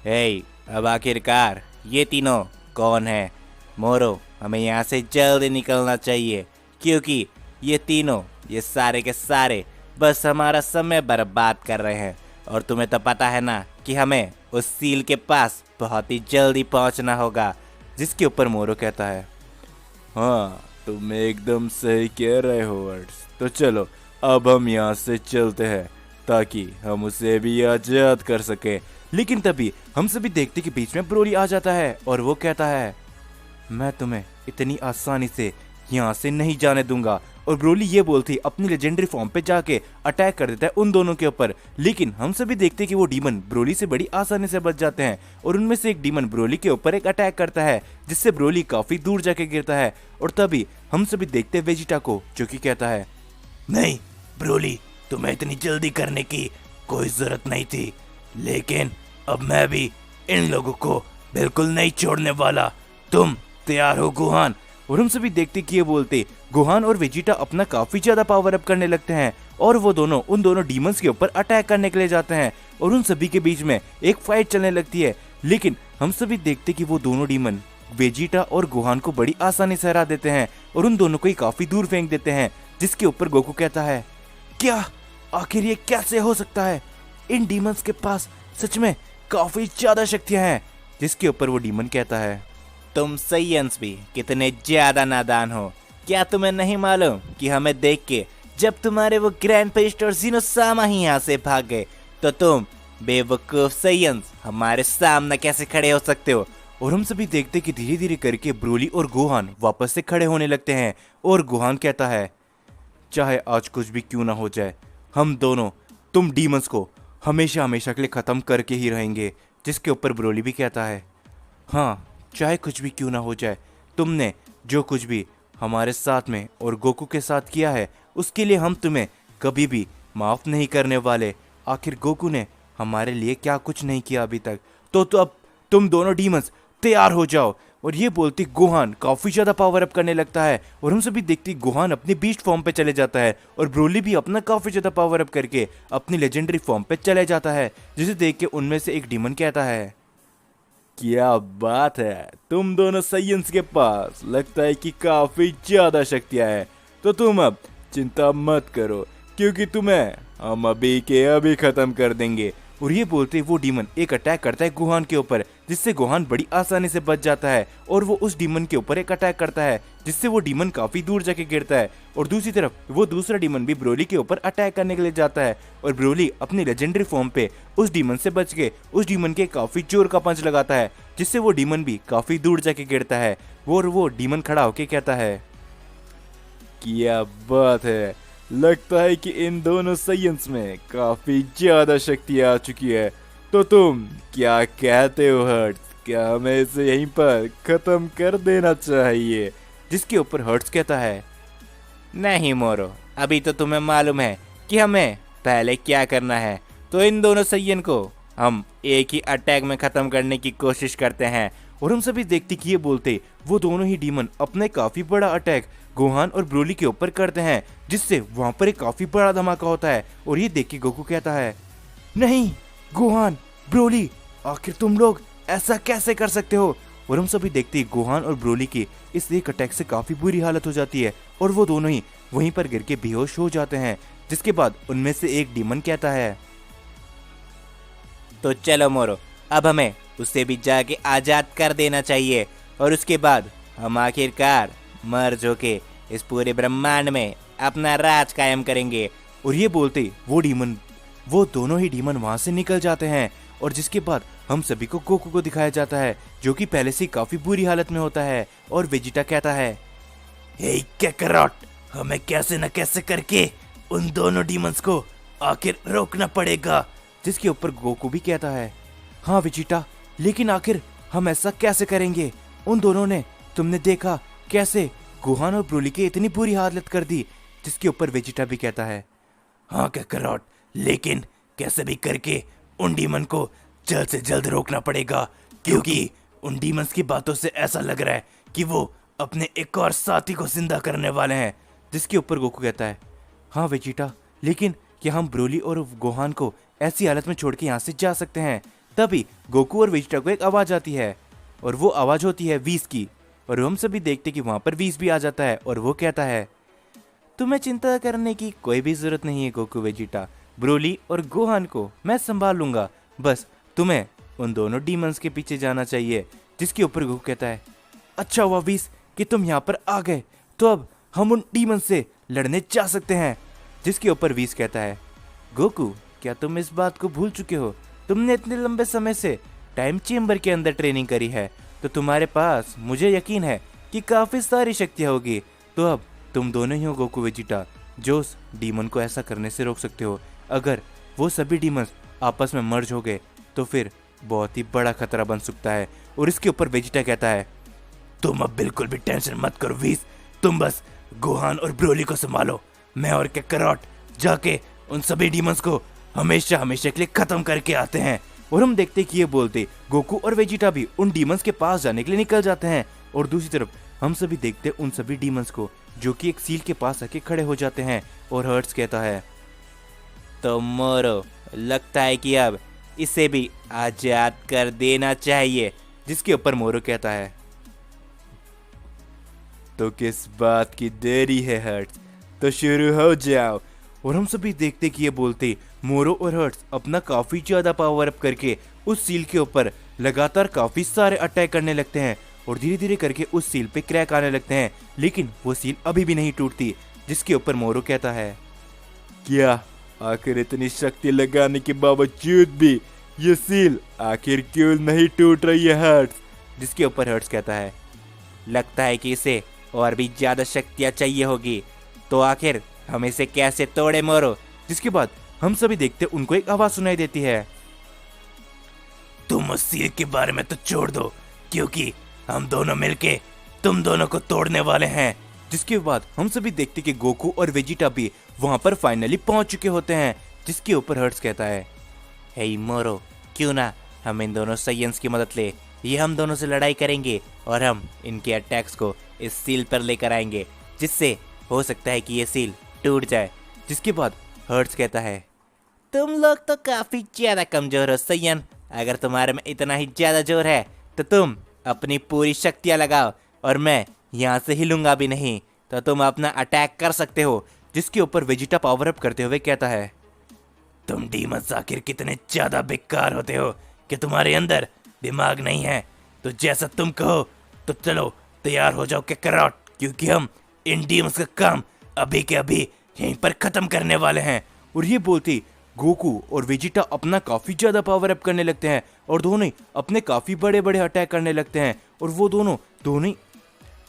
हे, अब आखिरकार ये तीनों कौन है? मोरो, हमें यहाँ से जल्दी निकलना चाहिए क्योंकि ये तीनों, ये सारे के सारे बस हमारा समय बर्बाद कर रहे हैं। और तुम्हें तो पता है ना कि हमें उस सील के पास बहुत ही जल्दी पहुंचना होगा। जिसके ऊपर मोरो कहता है, हाँ तुम एकदम सही कह रहे हो वर्ड्स। तो चलो अब हम यहाँ से चलते हैं ताकि हम उसे भी आजाद कर सके। लेकिन तभी हम सभी देखते कि बीच में ब्रोली आ जाता है और वो कहता है, मैं तुम्हें इतनी आसानी से यहाँ से नहीं जाने दूंगा। और ब्रोली ये बोलती अपनी लेजेंडरी फॉर्म पे जाके अटैक कर देता है उन दोनों के ऊपर। लेकिन हम सभी देखते कि वो डीमन ब्रोली से बड़ी आसानी से बच जाते हैं और उनमें से एक डीमन ब्रोली के ऊपर एक अटैक करता है जिससे ब्रोली काफी दूर जाके गिरता है। और तभी हम सभी देखते वेजिटा को, जो कि कहता है, नहीं ब्रोली, तुम्हें इतनी जल्दी करने की कोई जरूरत नहीं थी, लेकिन अब मैं भी इन लोगों को बिल्कुल नहीं छोड़ने वाला। तुम तैयार हो गोहान? और हम सभी देखते कि ये बोलते गोहान और वेजिटा अपना काफी ज्यादा पावर अप करने लगते हैं और वो दोनों उन दोनों डीमंस के ऊपर अटैक करने के लिए जाते हैं और उन सभी के बीच में एक फाइट चलने लगती है। लेकिन हम सभी देखते कि वो दोनों डीमन वेजिटा और गोहान को बड़ी आसानी से हरा देते हैं और उन दोनों को ही काफी दूर फेंक देते हैं। जिसके ऊपर गोकू कहता है, क्या आखिर ये कैसे हो सकता है? इन डीमंस के पास सच में काफी ज्यादा शक्तियां हैं। जिसके ऊपर वो डीमन कहता है, तुम साइयंस भी कितने ज्यादा नादान हो। क्या तुम्हें नहीं मालूम कि हमें देख के जब तुम्हारे वो ग्रैंड पेस्ट और ज़ीनोसामा ही यहाँ से भाग गए तो तुम बेवकूफ साइयंस हमारे सामने कैसे खड़े हो सकते हो? और हम सभी देखते कि धीरे धीरे करके ब्रोली और गोहान वापस से खड़े होने लगते हैं और गोहान कहता है, चाहे आज कुछ भी क्यों ना हो जाए, हम दोनों तुम डीमंस को हमेशा हमेशा के लिए खत्म करके ही रहेंगे। जिसके ऊपर ब्रोली भी कहता है, हाँ चाहे कुछ भी क्यों ना हो जाए, तुमने जो कुछ भी हमारे साथ में और गोकू के साथ किया है उसके लिए हम तुम्हें कभी भी माफ नहीं करने वाले। आखिर गोकू ने हमारे लिए क्या कुछ नहीं किया अभी तक। तो अब तुम दोनों डीमंस तैयार हो जाओ। और ये बोलती गोहान काफी ज्यादा पावर अप करने लगता है और हम सभी देखती गोहान अपनी बीस्ट फॉर्म पे चले जाता है और ब्रोली भी अपना काफी ज्यादा पावर अप करके अपनी लेजेंडरी फॉर्म पे चले जाता है। जिसे देख के उनमें से एक डीमन कहता है, क्या बात है, तुम दोनों साइयंस के पास लगता है कि काफी ज्यादा शक्तियां हैं। तो तुम अब चिंता मत करो क्योंकि तुम्हें हम अभी के अभी खत्म कर देंगे। और ये बोलते वो डीमन एक अटैक करता है गोहान के ऊपर जिससे गोहान बड़ी आसानी से बच जाता है और वो उस डीमन के ऊपर एक अटैक करता है जिससे वो डीमन काफी दूर जाके गिरता है। और दूसरी तरफ वो दूसरा डीमन भी ब्रोली के ऊपर अटैक करने के लिए जाता है और ब्रोली अपनी लेजेंडरी फॉर्म पे उस डीमन से बच के उस डीमन के काफी जोर का पंच लगाता है जिससे वो डीमन भी काफी दूर जाके गिरता है। वो डीमन खड़ा होके कहता है, क्या बात है, लगता है कि इन दोनों साइयंस में काफी ज्यादा शक्ति आ चुकी है। तो तुम क्या कहते हो हर्ट्स, क्या हमें इसे यहीं पर खत्म कर देना चाहिए? जिसके ऊपर हर्ट्स कहता है, नहीं मोरो, अभी तो तुम्हें मालूम है कि हमें पहले क्या करना है। तो इन दोनों सैयन को हम एक ही अटैक में खत्म करने की कोशिश करते हैं। और हम सभी देखते कि ये बोलते वो दोनों ही डीमन अपने काफी बड़ा अटैक गोहान और ब्रोली के ऊपर करते हैं जिससे वहां पर एक काफी बड़ा धमाका होता है। और ये देख के गोकू कहता है, नहीं गोहान, ब्रोली, आखिर तुम लोग ऐसा कैसे कर सकते हो? और हम सभी देखते हैं गोहान और ब्रोली की इस एक अटैक से काफी बुरी हालत हो जाती है और वो दोनों ही वहीं पर गिर के बेहोश हो जाते हैं। जिसके बाद उनमें से एक डीमन कहता है, तो चलो मोरो, अब हमें उसे भी जाके आजाद कर देना चाहिए और उसके बाद हम आखिरकार मर्ज होके इस पूरे ब्रह्मांड में अपना राज कायम करेंगे। और ये बोलते वो दोनों ही डीमन वहां से निकल जाते हैं। और जिसके बाद हम सभी को गोकू को दिखाया जाता है जो कि पहले से काफी बुरी हालत में होता है। और वेजिटा कहता है, हे काकारोट, हमें कैसे न कैसे करके उन दोनों डीमंस को आखिर रोकना पड़ेगा। जिसके ऊपर गोकू भी कहता है, हाँ वेजिटा, लेकिन आखिर हम ऐसा कैसे करेंगे? उन दोनों ने तुमने देखा कैसे गोहान और ब्रोली की इतनी बुरी हालत कर दी, जिसके ऊपर वेजिटा भी कहता है, हाँ कैकरॉट, लेकिन कैसे भी करके उन डीमन को जल्द से जल्द रोकना पड़ेगा, क्योंकि उन डीमंस की बातों से ऐसा लग रहा है कि वो अपने एक और साथी को जिंदा करने वाले हैं। जिसके ऊपर गोकू कहता है, हाँ वेजिटा, लेकिन क्या हम ब्रोली और गोहान को ऐसी हालत में छोड़ के यहाँ से जा सकते हैं? तभी गोकू और वेजिटा को एक आवाज आती है, और वो आवाज होती है वीस की, और हम सभी देखते कि वहां पर वीस भी आ जाता है, और वो कहता है, तुम्हें चिंता करने की कोई भी जरूरत नहीं है गोकू वेजिटा, ब्रोली और गोहान को मैं संभाल लूंगा, बस तुम्हें उन दोनों डीमंस के पीछे जाना चाहिए। जिसके ऊपर गोकू कहता है, अच्छा हुआ वीस कि तुम यहाँ पर आ गए, तो अब हम उन डीमंस से लड़ने जा सकते हैं। जिसके ऊपर वीस कहता है, गोकू क्या तुम इस बात को भूल चुके हो? तुमने इतने लंबे समय से टाइम चेम्बर के अंदर ट्रेनिंग करी है, तो तुम्हारे पास मुझे यकीन है कि काफी सारी शक्तियां होगी। तो अब तुम दोनों ही हो गोकू वेजिटा, जो उस डीमन को ऐसा करने से रोक सकते हो। अगर वो सभी डीमंस आपस में मर्ज हो गए तो फिर बहुत ही बड़ा खतरा बन सकता है। और इसके ऊपर वेजिटा कहता है, तुम अब बिल्कुल भी टेंशन मत करो वीस, तुम बस गोहान और ब्रोली को संभालो, मैं और कैकरॉट जाके उन सभी डीमंस को हमेशा हमेशा के लिए खत्म करके आते हैं। और हम देखते कि ये बोलते गोकू और वेजिटा भी उन डीमंस के पास जाने के लिए निकल जाते हैं। और दूसरी तरफ हम सभी देखते उन सभी डीमंस को जो कि एक सील के पास आके खड़े हो जाते हैं। और हर्ट्स कहता है, तो मोरो, लगता है कि अब इसे भी आजाद कर देना चाहिए। जिसके ऊपर मोरो कहता है, तो किस बात की देरी है हर्ट्स, तो शुरू हो जाओ। और हम सभी देखते कि ये बोलते मोरो और हर्ट्स अपना काफी ज्यादा पावर अप करके उस सील के ऊपर लगातार काफी सारे अटैक करने लगते हैं, और धीरे धीरे करके उस सील पे क्रैक आने लगते हैं, लेकिन वो सील अभी भी नहीं टूटती। जिसके ऊपर मोरो कहता है, क्या आखिर इतनी शक्ति लगाने के बावजूद भी ये सील आखिर क्यों नहीं टूट रही है हर्ट्स? जिसके ऊपर हर्ट्स कहता है, लगता है कि इसे और भी ज्यादा शक्तियां चाहिए होगी, तो आखिर हम इसे कैसे तोड़े मोरो? जिसके बाद हम सभी देखते उनको एक आवाज सुनाई देती है, तुम उस सील के बारे में तो छोड़ दो, क्योंकि हम दोनों मिलके तुम दोनों को तोड़ने वाले हैं। जिसके बाद हम सभी देखते कि गोकू और वेजिटा भी वहां पर फाइनली पहुंच चुके होते हैं। जिसके ऊपर हर्ट्स कहता है, हे मोरो, क्यों ना हम इन दोनों साइंस की मदद ले, ये हम दोनों से लड़ाई करेंगे और हम इनके अटैक्स को इस सील पर लेकर आएंगे, जिससे हो सकता है कि ये सील टूट जाए। जिसके बाद हर्ट्स कहता है, तुम लोग तो काफी ज्यादा कमजोर हो सैयन, अगर तुम्हारे में इतना ही ज्यादा जोर है तो तुम अपनी पूरी शक्तियां लगाओ, और मैं यहाँ से हिलूंगा भी नहीं, तो तुम अपना अटैक कर सकते हो। जिसके ऊपर वेजिटा पावर अप करते हुए कहता है, तुम डीमंस आखिर कितने ज्यादा बेकार होते हो कि तुम्हारे अंदर दिमाग नहीं है, तो जैसा तुम कहो तो चलो तैयार हो जाओ कैकरॉट, क्योंकि हम इन डीमंस का काम अभी के अभी यहीं पर खत्म करने वाले हैं। और ये बोलती गोकू और वेजिटा अपना काफी ज्यादा पावर अप करने लगते हैं, और दोनों अपने काफी बड़े बड़े अटैक करने लगते हैं, और वो दोनों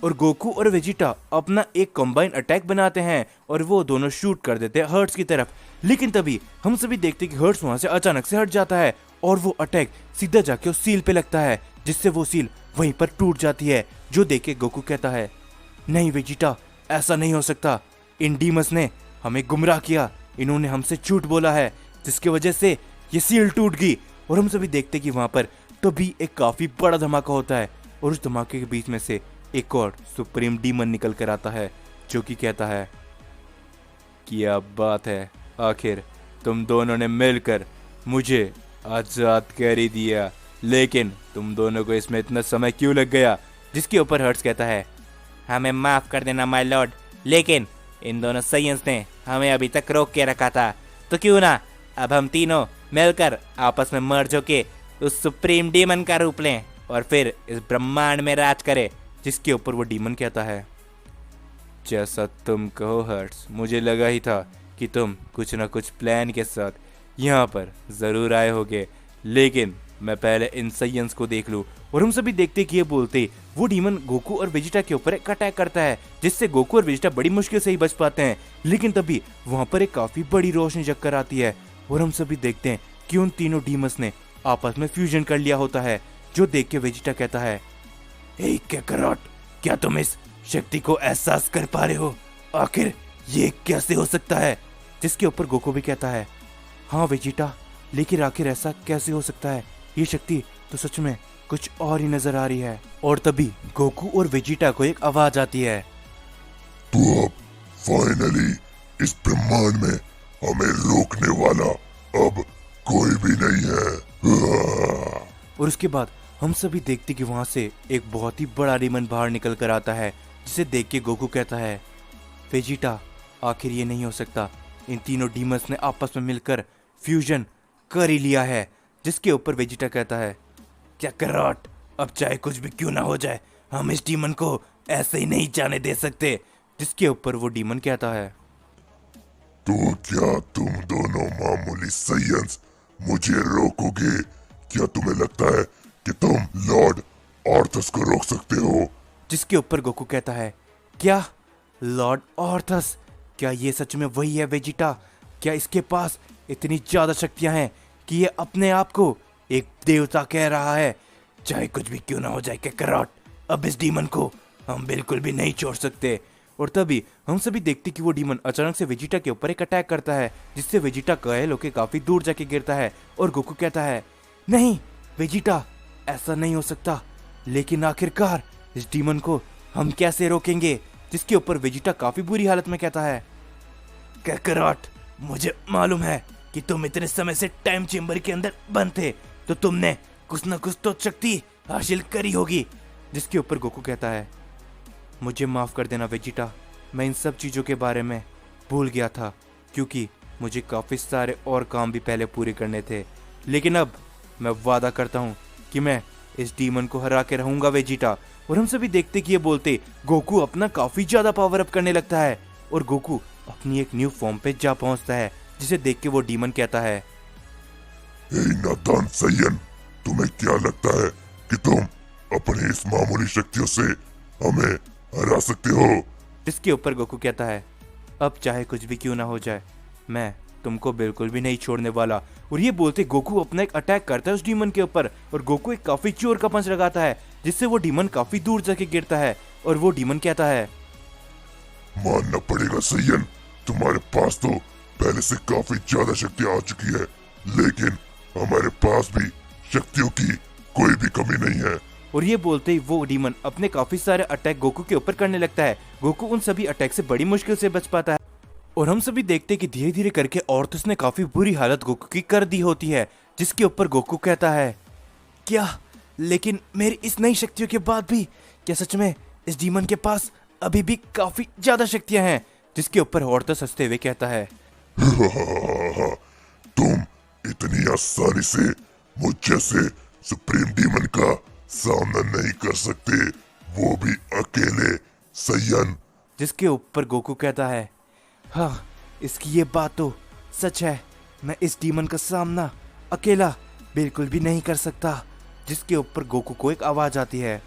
और गोकू और वेजिटा अपना एक कंबाइन अटैक बनाते हैं, और वो दोनों शूट कर देते हैं हर्ट्स की तरफ। लेकिन तभी हम सभी देखते हैं कि हर्ट्स वहां से अचानक से हट जाता है, और वो अटैक सीधा जाके उस सील पे लगता है, जिससे वो सील वहीं पर टूट जाती है। जो देख के गोकू कहता है, नहीं वेजिटा, ऐसा नहीं हो सकता, इन डीमंस ने हमें गुमराह किया, इन्होंने हमसे झूठ बोला है, जिसकी वजह से ये सील टूट गई। और हम सभी देखते कि वहां पर तभी एक काफी बड़ा धमाका होता है, और उस धमाके के बीच में से एक और सुप्रीम डीमन निकल कर आता है, जो कि कहता है, क्या बात है, आखिर तुम दोनों ने मिलकर मुझे आजाद कर ही दिया, लेकिन तुम दोनों को इसमें इतना समय क्यों लग गया? जिसके ऊपर हर्ट्स कहता है, हमें माफ कर देना माय लॉर्ड, लेकिन इन दोनों साइंस ने हमें अभी तक रोक के रखा था, तो क्यों ना अब हम तीनों मिलकर आपस में मर्ज होके उस सुप्रीम डीमन का रूप लें और फिर इस ब्रह्मांड में राज करें। जिसके ऊपर वो डीमन कहता है, जैसा तुम कहो हर्ट्स, मुझे लगा ही था कि तुम कुछ ना कुछ प्लान के साथ यहाँ पर जरूर आए होगे, लेकिन मैं पहले इन साइंस को देख लूं। और हम सभी देखते कि ये बोलते वो डीमन गोकू और वेजिटा के ऊपर एक अटैक करता है, जिससे गोकू और वेजिटा बड़ी मुश्किल से ही बच पाते हैं। लेकिन तभी वहां पर एक काफी बड़ी रोशनी जग कर आती है, और हम सभी देखते हैं कि उन तीनों डीमंस ने आपस में फ्यूजन कर लिया होता है। जो देख के वेजिटा कहता है, हे कैकरॉट, क्या तुम इस शक्ति को एहसास कर पा रहे हो? आखिर ये कैसे हो सकता है? जिसके ऊपर गोकू भी कहता है, हाँ वेजिटा, लेकिन आखिर ऐसा कैसे हो सकता है? ये शक्ति तो सच में कुछ और ही नजर आ रही है। और तभी गोकू और वेजिटा को एक आवाज आती है, तो अब फाइनली इस ब्रह्मांड में हमें रोकने वाला अब कोई भी नहीं है। और उसके बाद हम सभी देखते कि वहां से एक बहुत ही बड़ा डीमन बाहर निकल कर आता है, जिसे देख के गोकू कहता है, वेजिटा, आखिर ये नहीं हो सकता, इन तीनों डीमंस ने आपस में मिलकर फ्यूजन कर ही लिया है। जिसके ऊपर वेजिटा कहता है, क्या कराट, अब चाहे कुछ भी क्यों ना हो जाए, हम इस डीमन को ऐसे ही नहीं जाने दे सकते। जिसके ऊपर वो डीमन कहता है, तो क्या तुम दोनों मामूली सैयंस मुझे रोकोगे? क्या तुम्हें लगता है कि तुम लॉर्ड आर्थस को रोक सकते हो? जिसके ऊपर गोकू कहता है, क्या लॉर्ड आर्थस? क्या ये सच में वही है वेजिटा? क्या इसके पास इतनी ज्यादा शक्तियां हैं कि ये अपने आप को एक देवता कह रहा है? चाहे कुछ भी क्यों ना हो जाए कराट, अब इस डीमन को हम बिल्कुल भी नहीं छोड़ सकते। और तभी हम सभी देखते कि वो डीमन अचानक से वेजिटा के ऊपर एक अटैक करता है, जिससे वेजिटा घायल होकर काफी दूर जाके गिरता है। और गोकू कहता है, नहीं वेजिटा, ऐसा नहीं हो सकता, लेकिन आखिरकार इस डीमन को हम कैसे रोकेंगे? जिसके ऊपर वेजिटा काफी बुरी हालत में कहता है, कराट, मुझे मालूम है कि तुम इतने समय से टाइम चेम्बर के अंदर बंद थे, तो तुमने कुछ न कुछ तो शक्ति हासिल करी होगी। जिसके ऊपर गोकू कहता है, मुझे माफ कर देना वेजिटा, मैं इन सब चीजों के बारे में भूल गया था, क्योंकि मुझे काफी सारे और काम भी पहले पूरे करने थे। लेकिन अब मैं वादा करता हूँ कि मैं इस डीमन को हरा के रहूंगा वेजिटा। और हम सभी देखते कि ये बोलते गोकू अपना काफी ज्यादा पावर अप करने लगता है, और गोकू अपनी एक न्यू फॉर्म पे जा पहुंचता है, जिसे देख के वो डीमन कहता है, हे नादान सैयन, तुम्हें क्या लगता है कि तुम अपनी इस मामूली शक्तियों से हमें हरा सकते हो? जिसके ऊपर गोकू कहता है, अब चाहे कुछ भी क्यों ना हो जाए, मैं तुमको बिल्कुल भी नहीं छोड़ने वाला। और ये बोलते गोकू अपना एक अटैक करता है उस डीमन के ऊपर, और गोकू एक काफी जोर का पंच लगाता है, जिससे वो डीमन काफी दूर जाके गिरता है। और वो डीमन कहता है, मानना पड़ेगा सैयन, तुम्हारे पास तो पहले से काफी ज्यादा शक्तियां आ चुकी है, लेकिन हमारे पास भी शक्तियों की कोई भी कमी नहीं है। और ये बोलते ही वो डीमन अपने काफी सारे अटैक गोकू के ऊपर करने लगता है। गोकू उन सभी अटैक से बड़ी मुश्किल से बच पाता है। और हम सभी देखते कि धीरे धीरे करके ऑर्थस ने काफी बुरी हालत गोकू की कर दी होती है। जिसके ऊपर गोकू कहता है, क्या, लेकिन मेरी इस नई शक्तियों के बाद भी क्या सच में इस डीमन के पास अभी भी काफी ज्यादा शक्तियां हैं? जिसके ऊपर ऑर्थस हंसते हुए कहता है, तुम इतनी आसानी से मुझ जैसे सुप्रीम डीमन का सामना नहीं कर सकते, वो भी अकेले सैयन। जिसके ऊपर गोकू कहता है, हाँ, इसकी ये बात तो सच है, मैं इस डीमन का सामना अकेला बिल्कुल भी नहीं कर सकता। जिसके ऊपर गोकू को एक आवाज आती है,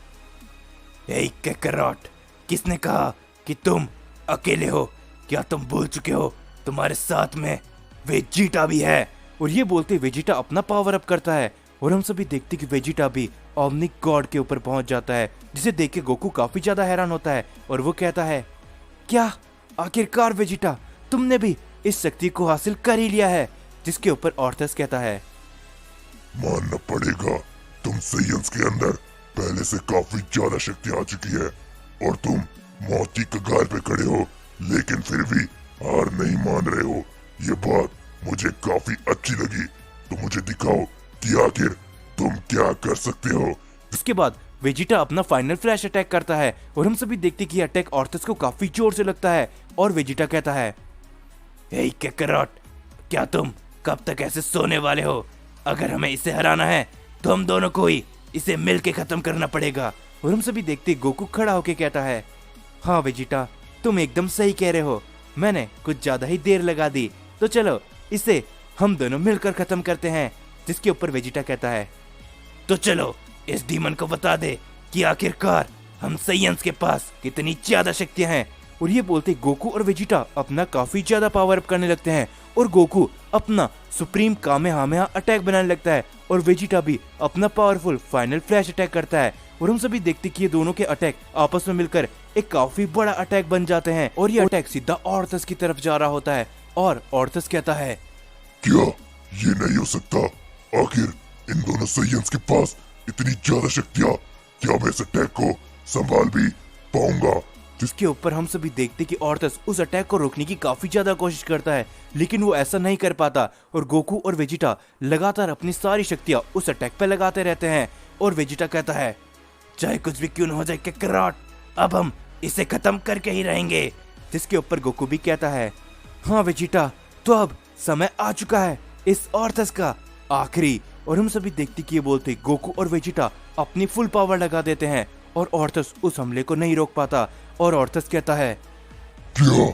हे कैकरॉट, किसने कहा कि तुम अकेले हो? क्या तुम भूल चुके हो तुम्हारे साथ में वेजिटा भी है? और ये बोलते वेजिटा अपना पावर अप करता है, और हम सभी देखते कि वेजिटा भी ओमनिक गॉड के ऊपर पहुंच जाता है, जिसे देख के गोकू काफी ज्यादा हैरान होता है। और वो कहता है, क्या आखिरकार वेजिटा, तुमने भी इस शक्ति को हासिल कर ही लिया है? जिसके ऊपर ऑर्थस कहता है, मानना पड़ेगा, तुम सैयंस के अंदर पहले से काफी ज्यादा शक्ति आ चुकी है, और तुम मौत की कगार पे खड़े हो, लेकिन फिर भी हार नहीं मान रहे हो। ये बात मुझे काफी अच्छी लगी, तो मुझे दिखाओ कि आखिर तुम क्या कर सकते हो। इसके बाद वेजिटा अपना फाइनल फ्लैश अटैक करता है, और हम सभी देखते कि अटैक ऑर्थस को काफी जोर से लगता है। और वेजिटा कहता है, हे कैकरॉट, क्या तुम कब तक ऐसे सोने वाले हो? अगर हमें इसे हराना है तो हम दोनों को ही इसे मिलके खत्म करना पड़ेगा। और हम सभी देखते गोकू खड़ा होके कहता है, हाँ वेजिटा, तुम एकदम सही कह रहे हो, मैंने कुछ ज्यादा ही देर लगा दी, तो चलो इसे हम दोनों मिलकर खत्म करते हैं। जिसके ऊपर वेजिटा कहता है, तो चलो इस डीमन को बता दे कि आखिरकार हम सैयंस के पास कितनी ज्यादा शक्तियां हैं। और ये बोलते गोकू और वेजिटा अपना काफी ज्यादा पावर अप करने लगते हैं, और गोकू अपना सुप्रीम कामेहामेहा अटैक बनाने लगता है, और वेजिटा भी अपना पावरफुल फाइनल फ्लैश अटैक करता है। और हम सभी देखते कि ये दोनों के अटैक आपस में मिलकर एक काफी बड़ा अटैक बन जाते हैं और ये अटैक सीधा ऑर्थस की तरफ जा रहा होता है और ऑर्थस कहता है, क्या ये नहीं हो सकता? आखिर इन दोनों साइंस के पास इतनी ज्यादा शक्तियाँ, क्या मैं इस अटैक को संभाल भी पाऊंगा? जिसके ऊपर हम सभी देखते कि ऑर्थस उस अटैक को रोकने की काफी ज्यादा कोशिश करता है, लेकिन वो ऐसा नहीं कर पाता और गोकू और वेजिटा लगातार अपनी सारी शक्तियां उस अटैक पे लगाते रहते हैं। और वेजिटा कहता है, चाहे कुछ भी क्यों न हो जाए काकारोट, अब हम इसे खत्म करके ही रहेंगे। जिसके ऊपर गोकू भी कहता है, हाँ वेजिटा, तो अब समय आ चुका है इस ऑर्थस का आखिरी। और हम सभी देखते कि ये बोलते गोकू और वेजिटा अपनी फुल पावर लगा देते हैं और ऑर्थस उस हमले को नहीं रोक पाता। और ऑर्थस कहता है, क्या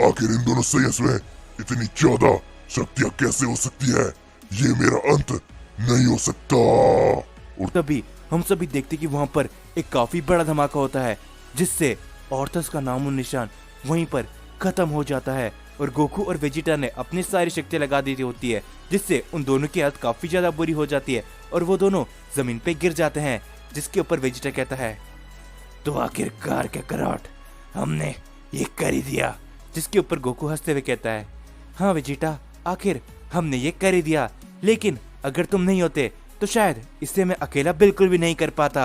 आखिर इन दोनों साइंस में इतनी ज्यादा शक्तियाँ कैसे हो सकती है? ये मेरा अंत नहीं हो सकता। और तभी हम सभी देखते कि वहां पर एक काफी बड़ा धमाका होता है, जिससे ऑर्थस का नामो निशान वहीं पर खत्म हो जाता है और गोकू और वेजिटा ने अपनी सारी शक्तियां लगा दी होती है, जिससे उन दोनों की हालत काफी ज्यादा बुरी हो जाती है और वो दोनों जमीन पे गिर जाते हैं। जिसके ऊपर वेजिटा कहता है, तो आखिरकार काकारोट, हमने ये कर ही दिया। जिसके ऊपर गोकू हंसते हुए कहता है, हाँ वेजिटा, आखिर हमने ये कर ही दिया, लेकिन अगर तुम नहीं होते तो शायद इसे मैं अकेला बिल्कुल भी नहीं कर पाता।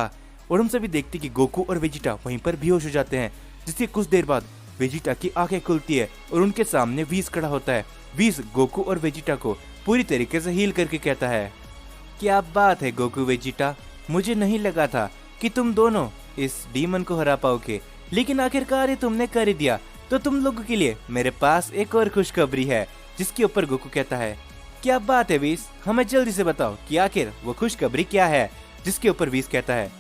और हम सभी देखते कि गोकू और वेजिटा वहीं पर बेहोश हो जाते हैं। जिससे कुछ देर बाद वेजिटा की आंखें खुलती है और उनके सामने वीस खड़ा होता है। वीस गोकू और वेजिटा को पूरी तरीके से हील करके कहता है, क्या बात है गोकू वेजिटा, मुझे नहीं लगा था कि तुम दोनों इस डीमन को हरा पाओगे, लेकिन आखिरकार ये तुमने कर ही दिया। तो तुम लोगों के लिए मेरे पास एक और खुशखबरी है। जिसके ऊपर गोकू कहता है, क्या बात है वीस, हमें जल्दी से बताओ कि आखिर वो खुशखबरी क्या है। जिसके ऊपर वीस कहता है,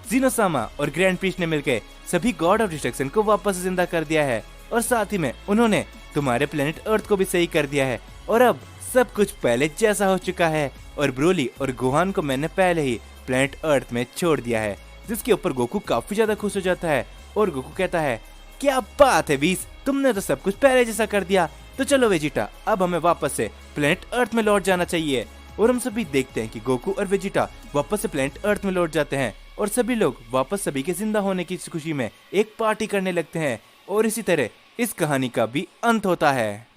जीनोसामा और ग्रैंड प्रीस्ट ने मिलकर सभी गॉड ऑफ डिस्ट्रक्शन को वापस जिंदा कर दिया है और साथ ही में उन्होंने तुम्हारे प्लेनेट अर्थ को भी सही कर दिया है और अब सब कुछ पहले जैसा हो चुका है और ब्रोली और गोहान को मैंने पहले ही प्लेनेट अर्थ में छोड़ दिया है। जिसके ऊपर गोकू काफी ज्यादा खुश हो जाता है और गोकू कहता है, क्या बात है वीस, तुमने तो सब कुछ पहले जैसा कर दिया। तो चलो वेजिटा, अब हमें वापस से प्लेनेट अर्थ में लौट जाना चाहिए। और हम सभी देखते हैं कि गोकू और वेजिटा वापस से प्लेनेट अर्थ में लौट जाते हैं और सभी लोग वापस सभी के जिंदा होने की खुशी में एक पार्टी करने लगते हैं। और इसी तरह इस कहानी का भी अंत होता है।